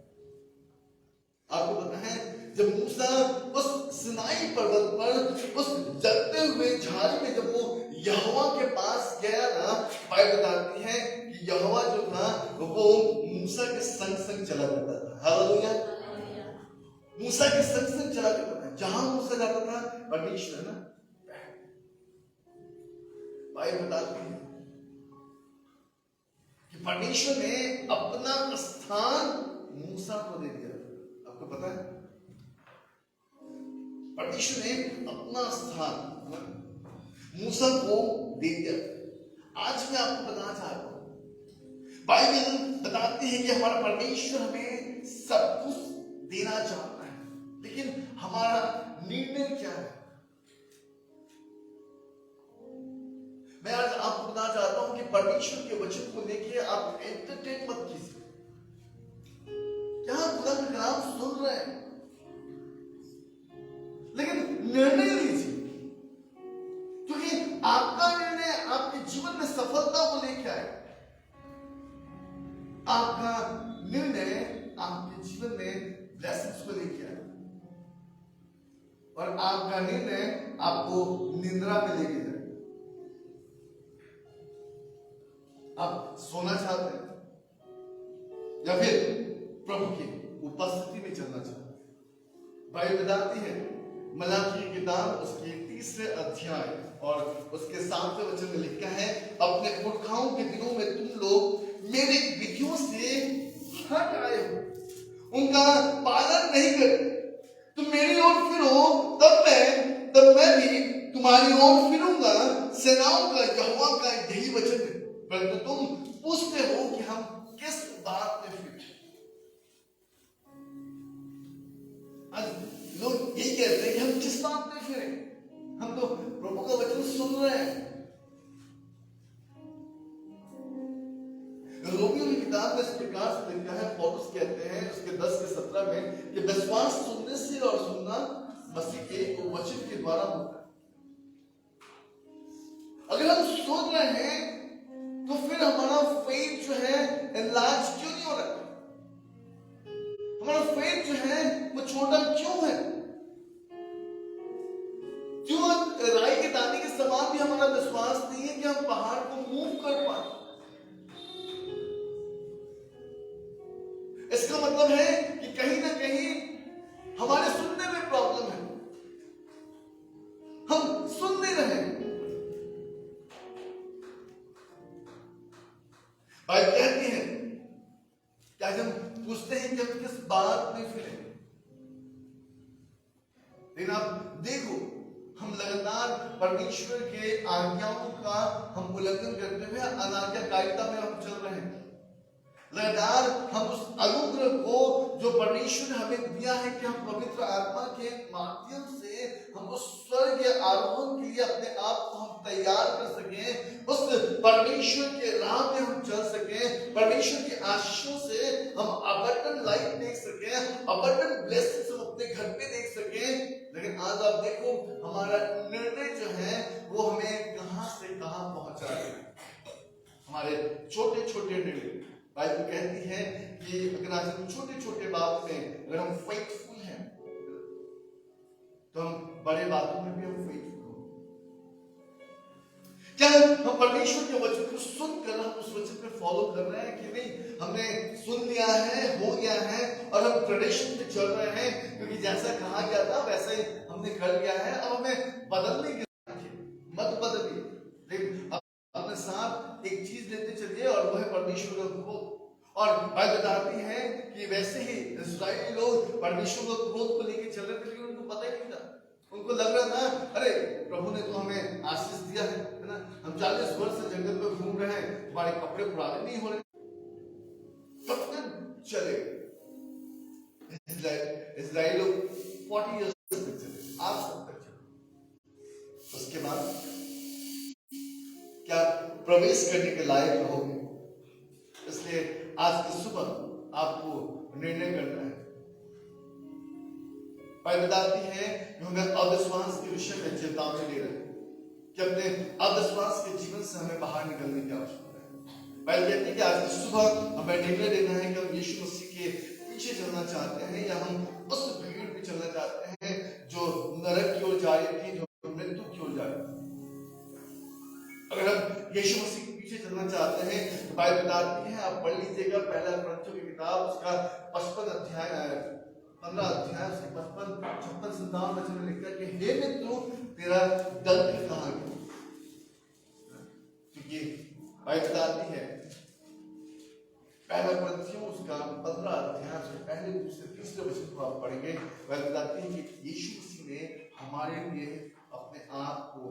आपको पता है जब मूसा उस सिनाई पर्वत पर उस जलते हुए झाड़ी में जब वो यहोवा के पास गया ना, बाइबल बताती है कि यहोवा जो था वो मूसा के संग संग चला करता था। हालेलुया। मूसा के संग संग चला करता था, जहां मूसा जाता था परमेश्वर ना, बाइबल बताती है कि परमेश्वर ने अपना स्थान मूसा को दे दिया। आपको पता है परमेश्वर ने अपना स्थान मूसा को दे दिया। आज मैं आपको बताना चाहता हूं, बाइबल बताती है कि हमारा परमेश्वर हमें सब कुछ देना चाहता है, लेकिन हमारा निर्णय क्या है। मैं आज आपको बताना चाहता हूं कि परमेश्वर के वचन को लेके आप एंटरटेन मत कीजिए। क्या खुदा का कलाम सुन रहे हैं, लेकिन निर्णय लीजिए, क्योंकि आपका निर्णय आपके जीवन में सफलता को लेके आए। आपका निर्णय आपके जीवन में ब्लेसिंग्स को लेके आए, और आपका निर्णय आपको निंद्रा में लेके जाए। आप सोना चाहते हैं या फिर प्रभु की उपस्थिति में चलना चाहते हैं। बाइबल बताती है मलाकी की किताब उसके 3 अध्याय और उसके 7वें वचन में लिखा है, अपने पुरखाओं के दिनों में तुम लोग मेरी विधियों से हट आए हो, उनका पालन नहीं करते। तुम मेरी ओर फिरो, तब मैं भी तुम्हारी ओर फिरूंगा। सेनाओं का यहोवा का यही वचन है। परंतु तुम पूछते हो कि हम किस बात में फिरे। आज लोग यही कहते हैं कि हम किस बात में फिरे, हम तो प्रभु का वचन सुन रहे हैं। रोमियो की किताब में इस प्रकार से लिखा है, पौलुस कहते हैं उसके 10 के 17 में कि विश्वास सुनने से और सुनना मसीह के वचन के द्वारा होता है। अगर हम सुन रहे हैं तो फिर हमारा फेथ जो है एनलार्ज क्यों नहीं हो रहा? हमारा फेथ जो है वो छोटा क्यों है? क्यों राई के दाने के समान भी हमारा विश्वास नहीं है कि हम पहाड़ को मूव कर पाए? इसका मतलब है कि कहीं ना कहीं हमारे सुनने में प्रॉब्लम है, हम सुन नहीं रहे। बाइबल कहती है कि आज हम पूछते हैं कि हम किस बात में फिरे, लेकिन आप देखो हम लगातार परमेश्वर के आज्ञाओं का हम उल्लंघन करते हुए अनाज्ञाकारिता में हम चल रहे हैं। लगातार हम उस अनुग्रह को जो परमेश्वर ने हमें दिया है कि हम पवित्र आत्मा के माध्यम से हम उस स्वर्गीय आरोहण के लिए अपने आप को हम तैयार कर सकें, उस परमेश्वर के राह में हम चल सकें, परमेश्वर की आशीषों से हम अबंडेंट लाइफ देख सकें, अबंडेंट ब्लेसिंग्स हम अपने घर पे देख सकें। लेकिन आज आप देखो हमारा निर्णय जो है वो हमें कहां से कहां पहुंचा रहा है। हमारे छोटे छोटे निर्णय, बाइबल कहती है कि अगर आज हम छोटे छोटे बात में अगर हम फेथफुल हैं तो हम बड़े बातों में भी हम फेथफुल हो। क्या हम परमेश्वर के वचन को सुनकर हम उस वचन पे फॉलो कर रहे हैं कि नहीं? हमने सुन लिया है, हो गया है और हम ट्रेडिशन पे चल रहे हैं, क्योंकि जैसा कहा गया था वैसे हमने कर लिया है, अब हमें बदलने की मत बदलिए, लेकिन अपने साथ एक चीज लेते चलिए और वह है परमेश्वर का क्रोध। और बाइबल बताती है कि वैसे ही इस्राएली लोग परमेश्वर का क्रोध को लेकर चल रहे थे, लेकिन उनको पता ही नहीं था। उनको लग रहा था अरे प्रभु ने तो हमें आशीष दिया है ना, हम 40 वर्ष से जंगल में घूम रहे हैं, हमारे कपड़े पुराने नहीं हो रहे, तब तक चले इस्राएली लोग 40 ईयर्स तक चले, आज तक चले। उसके बाद क्या प्रवेश करने के लायक रहोगे? इसलिए आज की सुबह आपको निर्णय करना है। बाइबल बताती है कि हमें अविश्वास के विषय में चेतावनी दे रहे हैं कि अपने अविश्वास के जीवन से हमें बाहर निकलने की आवश्यकता है। बाइबल कहती है कि आज की सुबह हमें निर्णय लेना है कि हम यीशु मसीह के पीछे चलना चाहते हैं या हम उस भीड़ में चलना चाहते हैं जो नरक की ओर जा रही थी, जो मृत्यु की ओर जा रही थी। अगर हम यीशु मसीह पीछे चलना चाहते हैं तो बाइबल बताती है, आप पढ़ लीजिएगा पहला कुरिन्थियों की किताब उसका 55 अध्याय 15 अध्याय उसके 55 56 57 वचन में लिखा कि हे मित्रों तेरा दल कहाँ गया। क्योंकि बाइबल बताती है पहला कुरिन्थियों उसका 15 अध्याय उसके पहले दूसरे तीसरे वचन को आप पढ़ेंगे, बाइबल बताती है कि यीशु मसीह ने हमारे लिए अपने आप को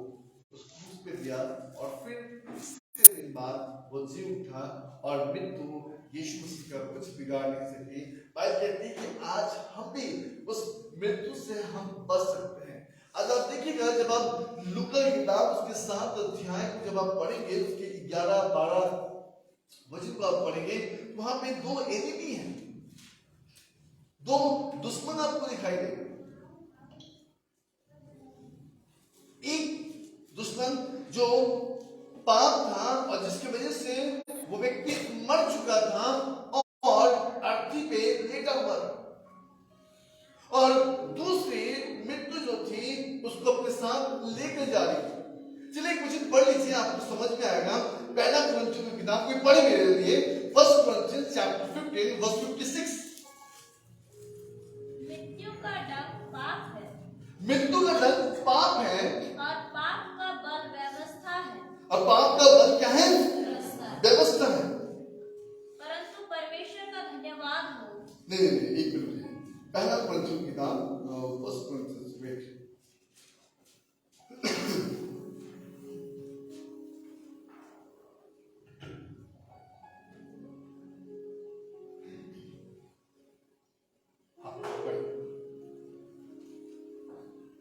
उस क्रूस पे दिया और फिर तीसरे दिन बाद वो जी उठा और मृत्यु यीशु मसीह का कुछ बिगाड़ नहीं सकी। बाइबल कहती है कि आज हम भी उस मृत्यु से हम बच सकते हैं। आज आप देखिएगा जब आप लूका की किताब उसके 7 अध्याय को जब आप पढ़ेंगे उसके 11-12 वचन को आप पढ़ेंगे वहां पे दो एनिमी हैं, दो दुश्मन आपको दिखाई देंगे। एक दुश्मन जो पाप था और जिसकी वजह से वो व्यक्ति मर चुका था और अर्थी पे लेटा हुआ था, और दूसरी मृत्यु जो थी उसको अपने साथ लेकर जा रही थी। चलिए एक वचन पढ़ लीजिए, आपको समझ में आएगा। पहला कुरिन्थियों की किताब कोई पढ़े मेरे लिए, 1 Corinthians chapter 15 verse 56। मृत्यु का डर पाप है, मृत्यु का डर पाप है और पाप का बल व्यवस्था है, और पाप का बल क्या है? व्यवस्था है। परंतु परमेश्वर का धन्यवाद हो। नहीं, एक मिनट, पहला कुरिन्थियों की किताब 1 Corinthians वेट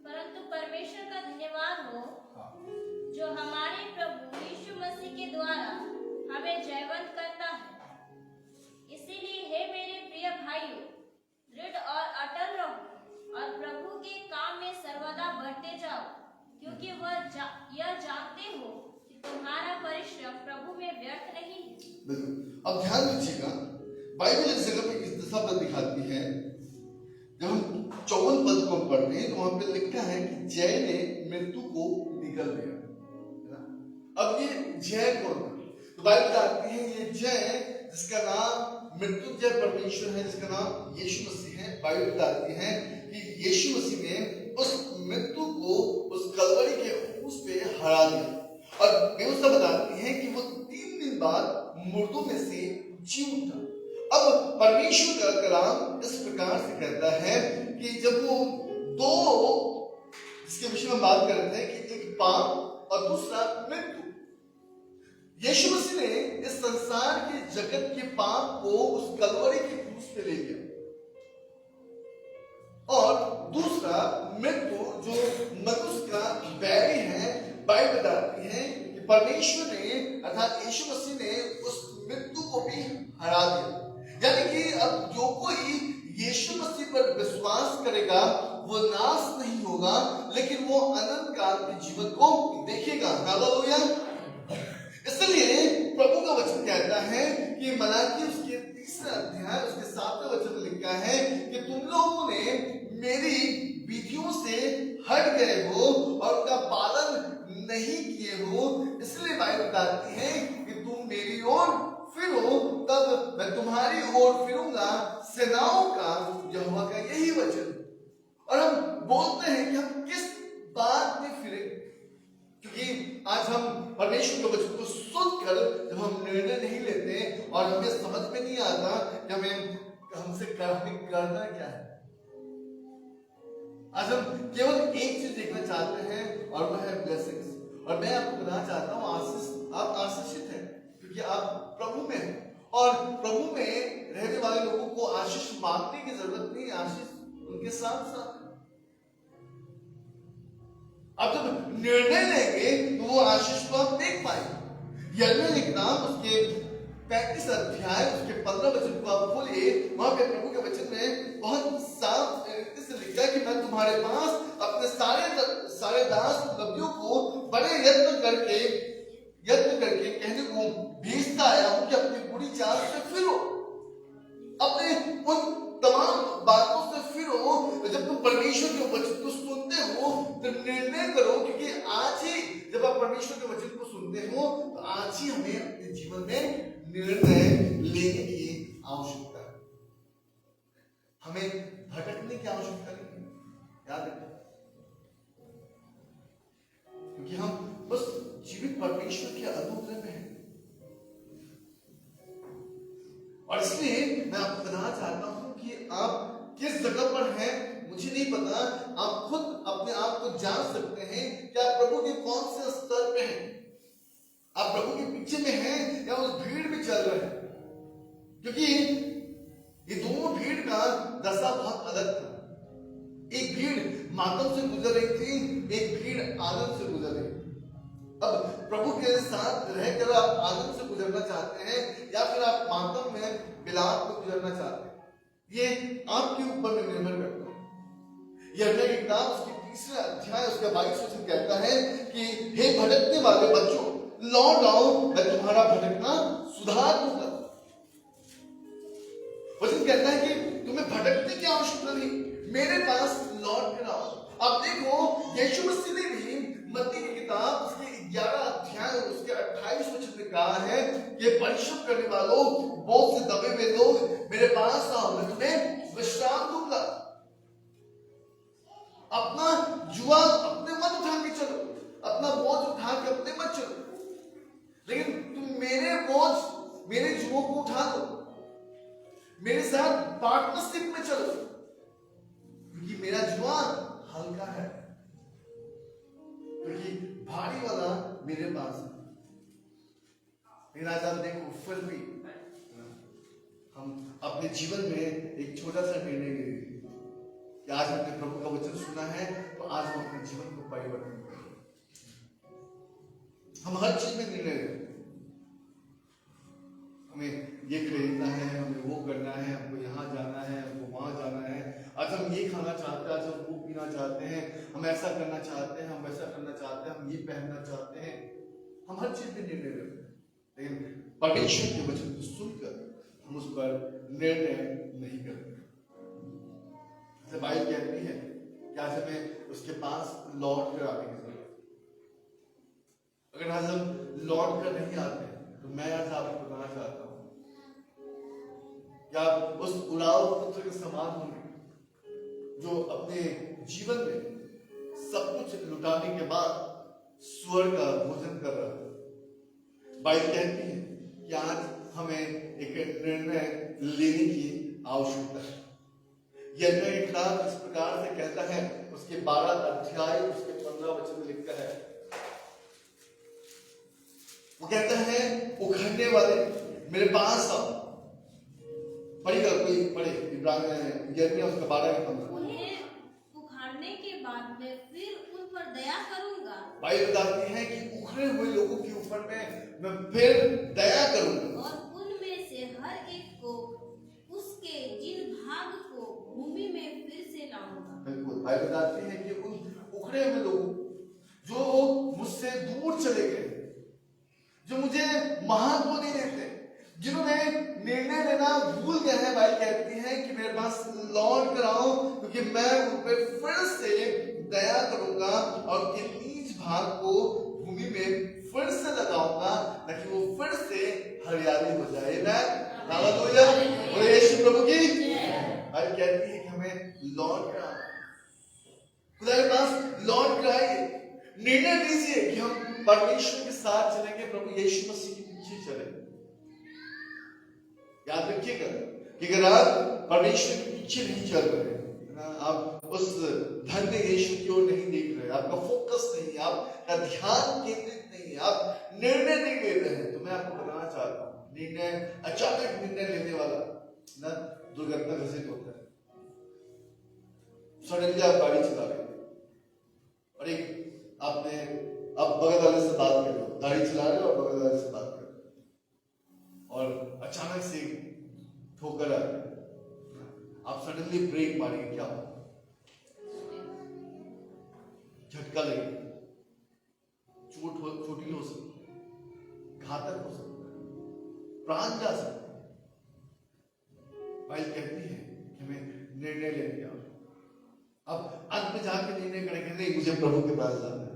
परंतु परमेश्वर का धन्यवाद हो जो हमारे प्रभु यीशु मसीह के द्वारा हमें जयवंत करता है। इसीलिए हे मेरे प्रिय भाइयों, दृढ़ और अटल रहो और प्रभु के काम में सर्वदा बढ़ते जाओ, क्योंकि यह जानते हो कि तुम्हारा परिश्रम प्रभु में व्यर्थ नहीं है। अब ध्यान दीजिएगा, बाइबल इस जगह पे इस दशा पर दिखाती है। जब हम 54 पद को पढ़ते हैं तो वहां पे लिखा है कि जय ने मृत्यु को निगल दिया, है ना। अब ये जय कौन था? तो बाइबल बताती है ये जय जिसका नाम मृत्युंजय परमेश्वर है, जिसका नाम यीशु मसीह है। बाइबल बताती है कि यीशु मसीह ने उस मृत्यु को उस कलवरी के क्रूस पे हरा दिया और व्यवस्था बताती है कि वो 3 दिन बाद मुर्दों में से जी उठा। अब परमेश्वर का कलाम इस प्रकार से कहता है कि जब वो दो, जिसके विषय में बात कर रहे थे कि एक पाप और दूसरा मृत्यु, यीशु मसीह ने इस संसार के जगत के पाप को उस कलवरी के क्रूस पे ले लिया, और दूसरा मृत्यु जो मनुष्य का बैरी है, बाइबल बताती है कि परमेश्वर ने अर्थात यीशु मसीह ने उस मृत्यु को भी हरा दिया। यानी कि अब जो कोई यीशु मसीह पर विश्वास करेगा वो नाश नहीं होगा, लेकिन वो अनंत काल के जीवन को देखेगा। हालेलुया। इसलिए प्रभु का वचन कहता है कि मलाकी उसके 3 अध्याय उसके 7वें वचन में लिखा है कि तुम लोगों ने मेरी विधियों से हट गए हो और उनका पालन नहीं किए हो, इसलिए बाइबल बताती है कि तुम मेरी ओर फिरो तब मैं तुम्हारी ओर फिरूंगा, सेनाओं का यहोवा का यही वचन। और हम बोलते हैं कि हम किस बात में फिरे, क्योंकि आज हम परमेश्वर के वचन को सुनकर जब हम निर्णय नहीं लेते और हमें समझ में नहीं आता कि हमसे करना क्या है। आज हम केवल एक चीज देखना चाहते हैं और वह है ब्लेसिंग्स। और मैं आपको बताना चाहता हूँ आशीष, आप आशीषित हैं क्योंकि आप प्रभु में हैं, और प्रभु में रहने वाले लोगों को आशीष मांगने की जरूरत नहीं, आशीष उनके साथ साथ। आप जब निर्णय लेंगे तो वो आशीष को आप देख पाएंगे। यिर्मयाह की किताब उसके 35 अध्याय उसके 15 वचन को आप खोलिए, वहां पे प्रभु के वचन में बहुत साफ इससे लिखा है कि मैं तुम्हारे पास अपने सारे दास नबियों को बड़े यत्न करके कहने को भेजता आया हूं कि अपनी बुरी चाल से फिरो, अपने उन तमाम बातों से फिरो। जब तुम परमेश्वर के वचन को सुनते हो तो निर्णय करो, क्योंकि आज ही जब आप परमेश्वर के वचन को सुनते हो तो आज आज ही हमें अपने जीवन में निर्णय लेने की आवश्यकता है। हमें भटकने की आवश्यकता नहीं है, याद रखें, क्योंकि हम बस जीवित परमेश्वर के अनुग्रह में हैं। और इसलिए मैं आपको बताना चाहता हूं कि आप किस जगह पर हैं मुझे नहीं पता, आप खुद अपने आप को जान सकते हैं कि आप प्रभु के कौन से स्तर पे हैं। आप प्रभु के पीछे में हैं या उस भीड़ में चल रहे हैं, क्योंकि ये दोनों भीड़ का दशा बहुत अलग था। एक भीड़ मातम से गुजर रही थी, एक भीड़ आनंद से गुजर रही थी। अब प्रभु के साथ रहकर आप आनंद से गुजरना चाहते हैं या फिर आप मातम में विलाप को गुजरना चाहते हैं, ये आपके ऊपर में निर्भर करता है। यिर्मयाह की किताब उसके 3 अध्याय उसका 22 वचन कहता है कि हे भटकने वाले बच्चों, लौट आओ, मैं तुम्हारा भटकना सुधार दूंगा। वचन कहता है कि तुम्हें भटकने की आवश्यकता नहीं, मेरे पास लौट कर आओ। अब देखो, यीशु मसीह ने भी मत्ती की किताब उसके 11 अध्याय उसके 28 वचन में कहा है कि परिश्रम करने वालों, बोझ से दबे हुए लोग मेरे पास आओ, मैं तुम्हें विश्राम दूंगा। अपना जुआ अपने मत उठा के चलो, अपना बोझ उठा के अपने मत चलो, लेकिन तुम मेरे बोझ, मेरे जुओं को उठा दो, मेरे साथ पार्टनरशिप में चलो, क्योंकि मेरा जुआ हल्का है, क्योंकि भारी वाला मेरे पास है। लेकिन आज आप देखो, फिर भी हम अपने जीवन में एक छोटा सा निर्णय ले लेंगे कि आज हमने प्रभु का वचन सुना है तो आज हम अपने जीवन को परिवर्तन करें। हम हर चीज में निर्णय लें, हमें ये खरीदना है, हमें वो करना है, हमको यहाँ जाना है, हमको वहां जाना है, आज हम ये खाना चाहते हैं, आज हम वो पीना चाहते हैं, हम ऐसा करना चाहते हैं, हम वैसा करना चाहते हैं, हम ये पहनना चाहते हैं। हम हर चीज में निर्णय लेते हैं, लेकिन परमेश्वर के वचन को सुनकर हम उस पर निर्णय नहीं करते। बाइबल कहती है कि आज हमें उसके पास लौट कर आने की जरूरत है। अगर आज हम लौट कर नहीं आते तो मैं आज आपको बताना चाहता हूं कि आप उस उड़ाऊ पुत्र के समान होंगे जो अपने जीवन में सब कुछ लुटाने के बाद स्वर्ग का भोजन कर रहा है। बाइबल कहती है कि आज हमें एक निर्णय लेने की आवश्यकता है। यिर्मयाह की किताब इस प्रकार से कहता है, उसके 12 अध्याय उसके 15 वचन में लिखता है, वो कहता है उखड़ने वाले मेरे पास आओ। पढ़ेगा कोई पढ़े, यिर्मयाह उसका 12 के 15। उन्हें उखाड़ने के बाद मैं फिर उन पर दया करूंगा। बाइबल बताती है कि उखड़े हुए लोगों के ऊपर में मैं फिर दया करूंगा और उनमें से हर एक को उसके जिन भाग को भूमि में फिर से लाऊंगा। बिल्कुल, बाइबल बताती है कि उन उखड़े हुए लोगों जो मुझसे दूर चले गए, जो मुझे महत्व नहीं देते, जिन्होंने निर्णय लेना भूल गए हैं, बाइबल कहती है कि मेरे पास लौट कर आओ, क्योंकि मैं उन पर फिर से दया करूंगा और उनके नीच भाग को भूमि में फिर से लगाऊंगा, ताकि वो फिर से हरियाली हो जाए। हालेलुया, बोले यीशु प्रभु की। बाइबल कहती है कि हमें लौट कर आना, खुदा के पास लौट कर आइए। निर्णय लीजिए कि हम परमेश्वर के साथ चलेंगे, प्रभु यीशु मसीह के पीछे चलेंगे। याद रखिएगा कि अगर आप परमेश्वर के पीछे नहीं चल रहे, आप उस धन्य यीशु की ओर नहीं देख रहे, आपका फोकस नहीं है, आपका ध्यान केंद्रित नहीं है, आप निर्णय नहीं ले रहे हैं, तो मैं आपको बताना चाहता हूँ, निर्णय अचानक निर्णय लेने वाला ना दुर्घटना घटित होता है। सडनली आप गाड़ी चला रहे और एक आपने आप बगल वाले से बात कर रहे हो, गाड़ी चला रहे हो और बगल वाले से बात कर रहे हो और अचानक से ठोकर आ गई, आप सडनली ब्रेक मारेंगे, क्या हो? झटका लगेगा, चोटिल हो सकती है, घातक हो सकता है, प्राण जा सकता है। बाइबल कहती है कि हमें निर्णय लेने की आवश्यकता। अब अंत में जाके निर्णय करेंगे नहीं मुझे प्रभु के पास जाना है,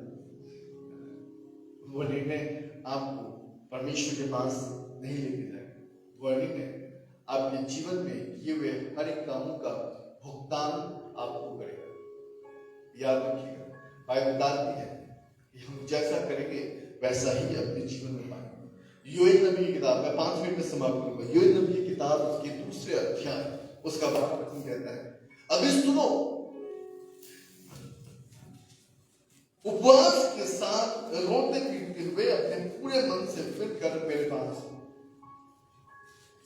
वो निर्णय आपको परमेश्वर के पास नहीं लेके जाएगा। वर्णित है आपके जीवन में किए हुए हर एक कामों का भुगतान आपको करेगा। याद रखिएगा, बाइबल बताती है कि हम जैसा करेंगे वैसा ही अपने जीवन में पाएंगे। योएल नबी की किताब, मैं 5 मिनट में समाप्त करूंगा। योएल नबी की किताब उसके 2 अध्याय उसका 12 वचन कहता है, अभी सुनो, उपवास के साथ रोते पीटते हुए अपने पूरे मन से फिर कर मेरे पास,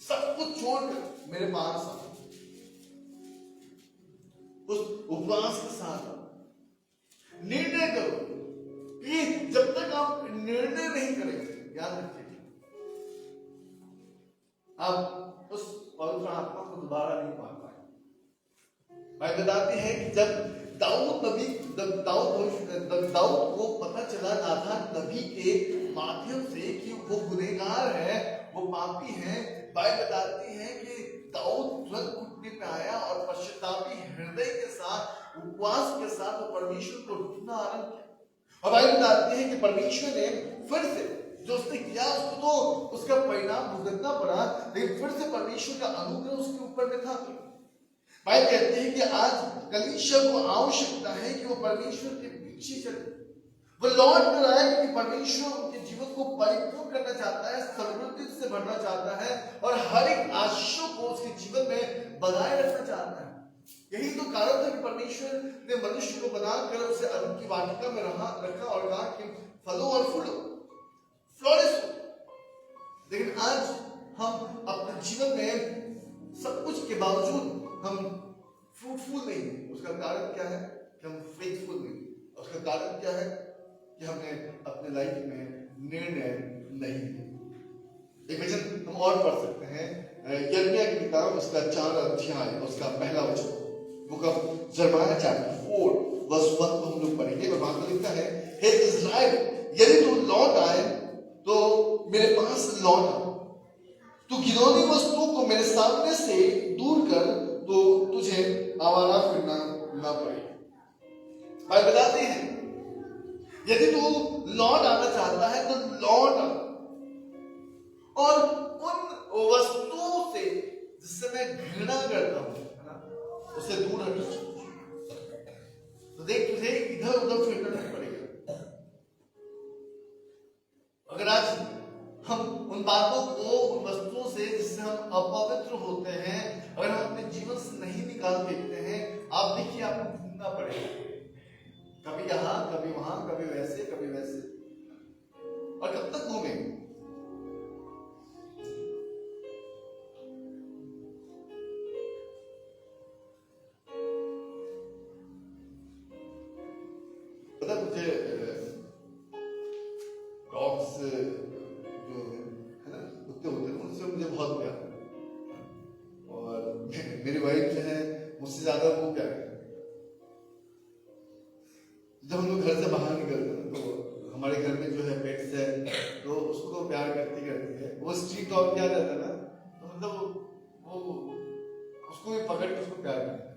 सब कुछ छोड़कर मेरे पास आओ। उस उपवास के साथ निर्णय करो कि जब तक आप निर्णय नहीं करेंगे, याद रखिए, आप उस पवित्र आत्मा को दोबारा नहीं पा पाए। बाइबल बताती है कि जब दाऊद को पता चला नाथान नबी के माध्यम से कि वो गुनहगार है, वो पापी है, बाइबल बताती है कि दाऊद तुरंत घुटने पे आया और पश्चातापी हृदय के साथ, उपवास के साथ वो परमेश्वर को ढूंढना आरंभ किया। और बाइबल बताती है कि परमेश्वर ने फिर से जो उसने किया उसको तो उसका परिणाम भुगतना पड़ा, लेकिन फिर से परमेश्वर का अनुग्रह उसके ऊपर में था। बाइबल कहती है कि आज कलीसिया को आवश्यकता है कि वो परमेश्वर के पीछे चले, वो लौट कर आए, क्योंकि परमेश्वर उनके जीवन को परिपूर्ण करना चाहता है, समृद्धि से भरना चाहता है और हर एक आशीषों को उसके जीवन में बनाए रखना चाहता है। यही तो कारण था कि परमेश्वर ने मनुष्य को बनाकर उसे अदन की वाटिका में रखा और कहा कि फलो और फूलो, फ्लोरिश हो। लेकिन आज हम अपने जीवन में सब कुछ के बावजूद हम फ्रूटफुल नहीं है। उसका कारण क्या है कि हम फेथफुल नहीं। उसका कारण क्या है कि हमने अपने लाइफ में निर्णय नहीं लिया। एक वचन हम और पढ़ सकते हैं, यिर्मयाह की किताब उसका 4 अध्याय उसका पहला वचन, बुक ऑफ जरमाया चैप्टर 4 वर्स 1 को हम लोग पढ़ेंगे। और वहां पर लिखता है, हे इस्राएल, यदि तू लौट आए तो मेरे पास लौट आ, तू घिनौनी वस्तुओं को मेरे सामने से दूर कर, तो तुझे आवारा फिरना ना पड़े। भाई बताते हैं, यदि तू लौट आना चाहता है तो लौट आ, और उन वस्तुओं से जिससे मैं घृणा करता हूं, है ना, उससे दूर हट। तो देख, तुझे इधर उधर फिरना नहीं पड़ेगा। अगर आज हम उन बातों को, उन वस्तुओं से जिससे हम अपवित्र होते हैं, अगर हम अपने जीवन से नहीं निकाल देते हैं, आप देखिए आपको घूमना पड़ेगा, कभी यहां कभी वहां, कभी वैसे कभी वैसे, और कब तक घूमेंगे? पता मुझे डॉग्स जो है ना, कुत्ते होते हैं, उनसे मुझे बहुत प्यार है। और मेरी वाइफ जो है मुझसे ज्यादा वो प्यार है। जब हम लोग घर से बाहर निकलते हैं तो हमारे घर में जो है पेट्स है, तो उसको तो प्यार करती है। वो स्ट्रीट डॉग क्या रहता है ना, तो मतलब वो उसको भी पकड़ के उसको प्यार करता है।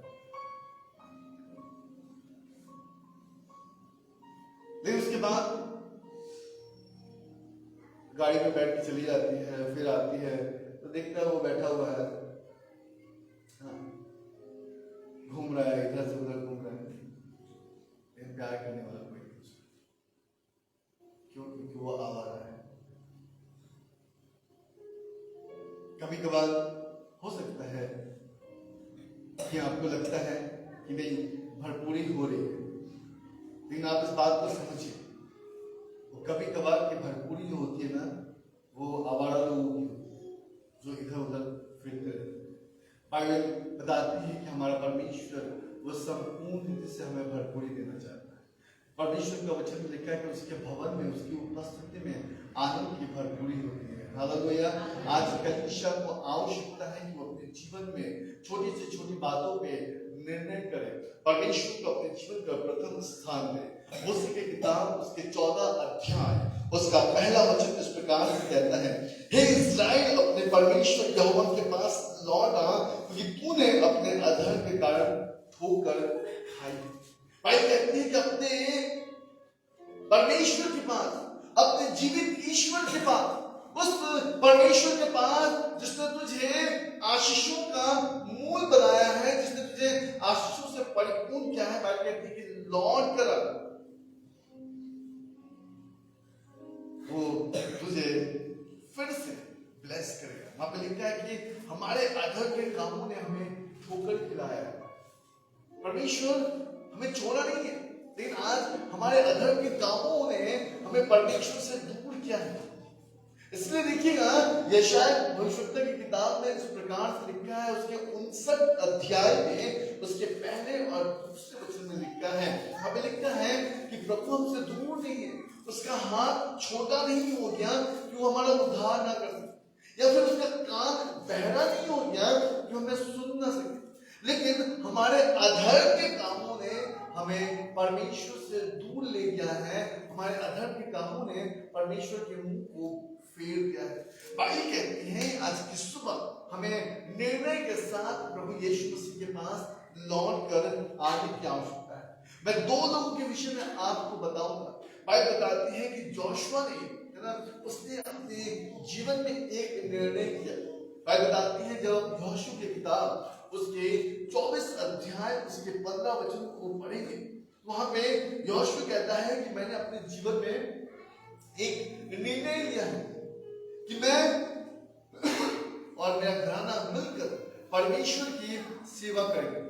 लेकिन उसके बाद गाड़ी में बैठ के चली जाती है, फिर आती है तो देखता है वो बैठा हुआ है, घूम रहा है, इधर से उधर घूम रहा है, प्यार करने वाला कोई नहीं। क्यों? क्योंकि वो आवारा है। कभी कभार हो सकता है कि आपको लगता है कि नहीं भरपूरी हो रही है, लेकिन आप इस बात को समझिए, वो कभी कभार की भरपूरी जो होती है ना, वो आवारा लोगों की, जो इधर उधर फिरते रहते हैं। बाइबल बताती है कि हमारा परमेश्वर वो संपूर्ण रीति से हमें भरपूरी देना चाहता है। परमेश्वर का वचन में लिखा है कि उसके भवन में, उसकी उपस्थिति में आनंद की भरपूरी होती है। हालेलुया। आज कलीसिया को आवश्यकता है कि वो अपने जीवन में छोटी से छोटी बातों पे निर्णय करे, परमेश्वर को अपने जीवन का प्रथम स्थान दे। मूसा की किताब उसके 14 अध्याय उसका पहला वचन इस प्रकार से कहता है, हे इस्राएल, अपने परमेश्वर यहोवा के पास लौट आ, क्योंकि तूने अपने अधर्म के कारण ठोकर खाई। भाई कहती है कि अपने परमेश्वर के पास, अपने जीवित ईश्वर के पास परमेश्वर के पास जिसने तुझे आशीषों का मूल बनाया है, जिसने तुझे आशीषों से परिपूर्ण किया है, बाइबल कहती है कि लौट कर वो तुझे फिर से ब्लेस करेगा। वहां पे लिखा है कि हमारे अधर्म के कामों ने हमें ठोकर खिलाया है। परमेश्वर हमें छोड़ा नहीं है, लेकिन आज हमारे अधर्म के कामों ने हमें परमेश्वर से दूर किया है। इसलिए देखिएगा, यशायाह भविष्यवक्ता की किताब में इस प्रकार से लिखा है, उसके 59 अध्याय में उसके पहले और दूसरे वचन में लिखा है, हमें लिखा है कि प्रभु हमसे दूर नहीं है, उसका हाथ छोटा नहीं हो गया कि वो हमारा उद्धार ना कर सके, या फिर उसका कान बहरा नहीं हो गया कि हमें सुन ना सके, लेकिन हमारे अधर्म के कामों ने हमें परमेश्वर से दूर ले गया है। हमारे अधर्म के कामों ने परमेश्वर के मुंह को फेर दिया है। बाइबल कहती है आज की सुबह हमें निर्णय के साथ प्रभु यीशु मसीह के पास लौट कर आने की आवश्यकता है। मैं 2 लोगों के विषय में आपको बताऊंगा। बाइबल बताती है कि जोशुआ ने, है ना, उसने अपने जीवन में एक निर्णय किया। बाइबल बताती है जब यहोशू की किताब उसके 24 अध्याय उसके 15 वचन को पढ़ेंगे, वहां पे यहोशू कहता है कि मैंने अपने जीवन में एक निर्णय लिया है कि मैं और मेरा घराना मिलकर परमेश्वर की सेवा करेंगे।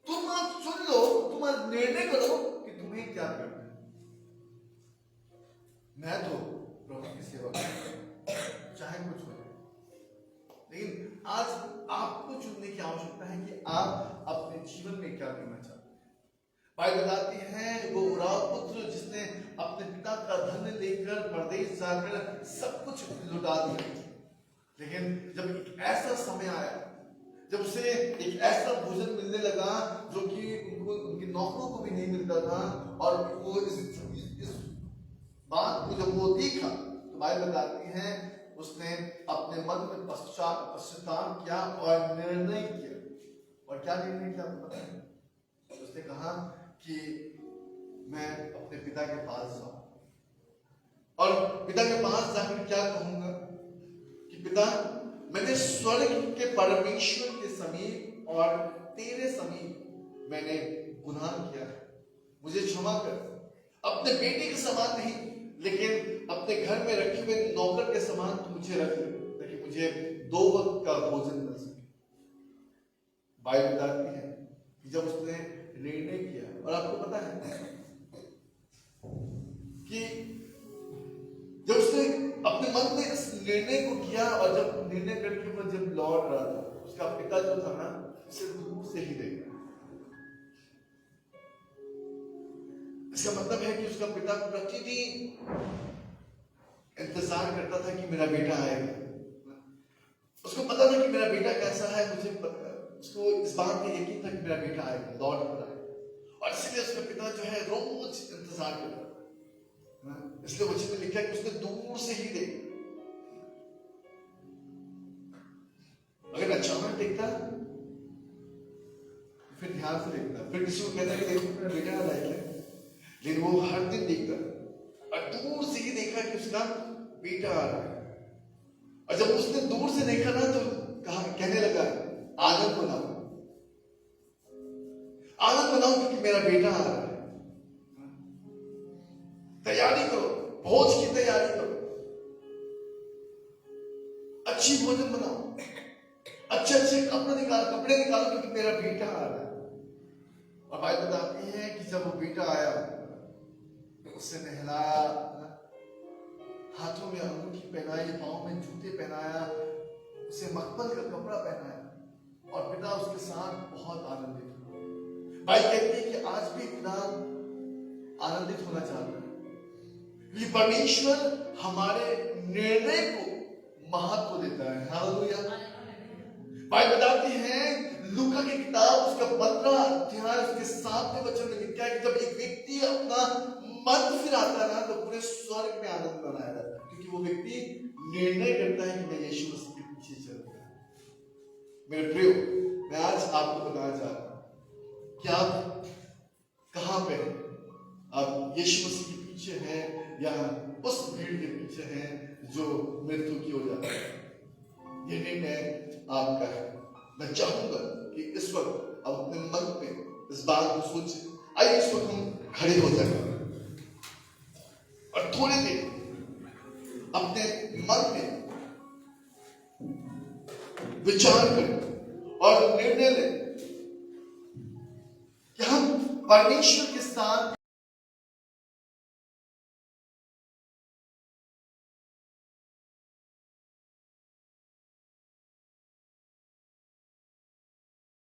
तुम आज सुन लो, तुम आज निर्णय करो कि तुम्हें क्या करना है। मैं तो प्रभु की सेवा करूंगा चाहे कुछ हो जाए, लेकिन आज आपको चुनने की आवश्यकता है कि आप अपने जीवन में क्या करना चाहते हैं। बाइबल बताती है वो उराव पुत्र जिसने अपने पिता का धन लेकर परदेश जाकर सब कुछ लुटा दिया, लेकिन जब एक ऐसा समय आया जब उसे एक ऐसा भोजन मिलने लगा जो कि उनको उनके नौकरों को भी नहीं मिलता था, और वो इस बात को जब वो देखा तो बाइबल बताती है उसने अपने मन में पश्चाताप किया और निर्णय किया। और क्या निर्णय किया आपको पता है? उसने कहा कि मैं अपने पिता के पास जाऊं और पिता के पास जाकर क्या कहूंगा कि पिता, मैंने स्वर्ग के परमेश्वर के समीप और तेरे समीप मैंने गुनाह किया है, मुझे क्षमा कर। अपने बेटे के समान नहीं, लेकिन अपने घर में रखे हुए नौकर के समान तू मुझे रख ले, ताकि मुझे 2 वक्त का भोजन मिल सके। बाइबल बताती है कि जब उसने निर्णय किया, और आपको पता है कि जब उसने अपने मन में इस निर्णय को किया और जब निर्णय करके वो जब लौट रहा था, उसका पिता जो था ना उसे दूर से ही देखा। इसका मतलब है कि उसका पिता प्रतिदिन इंतजार करता था कि मेरा बेटा आएगा। उसको पता था कि मेरा बेटा कैसा है, मुझे पता, उसको इस बात में यकीन था कि मेरा बेटा आएगा, लौट कर आएगा, और इसलिए उसका पिता जो है रोज इंतजार करता था। इसलिए वचन में लिखा है कि उसने दूर से ही देखा। अगर अचानक देखता फिर ध्यान से देखता, फिर किसी को कहता कि देखो मेरा बेटा आ रहा है, लेकिन वो हर दिन देखता और दूर से ही देखा कि उसका बेटा आ रहा है। और जब उसने दूर से देखा ना तो कहने लगा आनंद मनाओ, आनंद मनाओ क्योंकि मेरा बेटा आ रहा है। तैयारी करो, भोज की तैयारी करो, अच्छी भोजन बनाओ, अच्छे अच्छे कपड़े निकालो क्योंकि मेरा बेटा आ रहा है। और बाइबल बताती है कि जब वो बेटा आया तो उससे नहलाया, हाथों में अंगूठी पहनाई, पांव में जूते पहनाया, उसे मखमल का कपड़ा पहनाया, और पिता उसके साथ बहुत आनंदित हुआ। बाइबल कहती है कि आज भी पिता आनंदित होना चाहता है, क्योंकि परमेश्वर हमारे निर्णय को महत्व देता है। हालेलुया। बाइबल बताती है लूका की किताब उसका 15 अध्याय उसके 7वें वचन में लिखा है कि जब एक व्यक्ति अपना मन फिराता है ना तो पूरे स्वर्ग में आनंद मनाया जाता है, क्योंकि वो व्यक्ति निर्णय करता है कि मैं यीशु मसीह के पीछे चलूंगा। मेरे प्रियो, मैं आज आपको बताना चाहता हूं कि आप कहां पे हैं। आप यीशु मसीह के पीछे हैं या उस भीड़ के पीछे हैं जो मृत्यु की ओर जाता है। निर्णय आपका है। मैं चाहूंगा कि इस वक्त आप अपने मन में इस बात को सोचें। आइए इस वक्त हम खड़े हो जाए और थोड़ी देर अपने मन में विचार करें और निर्णय लें कि हम परमेश्वर के साथ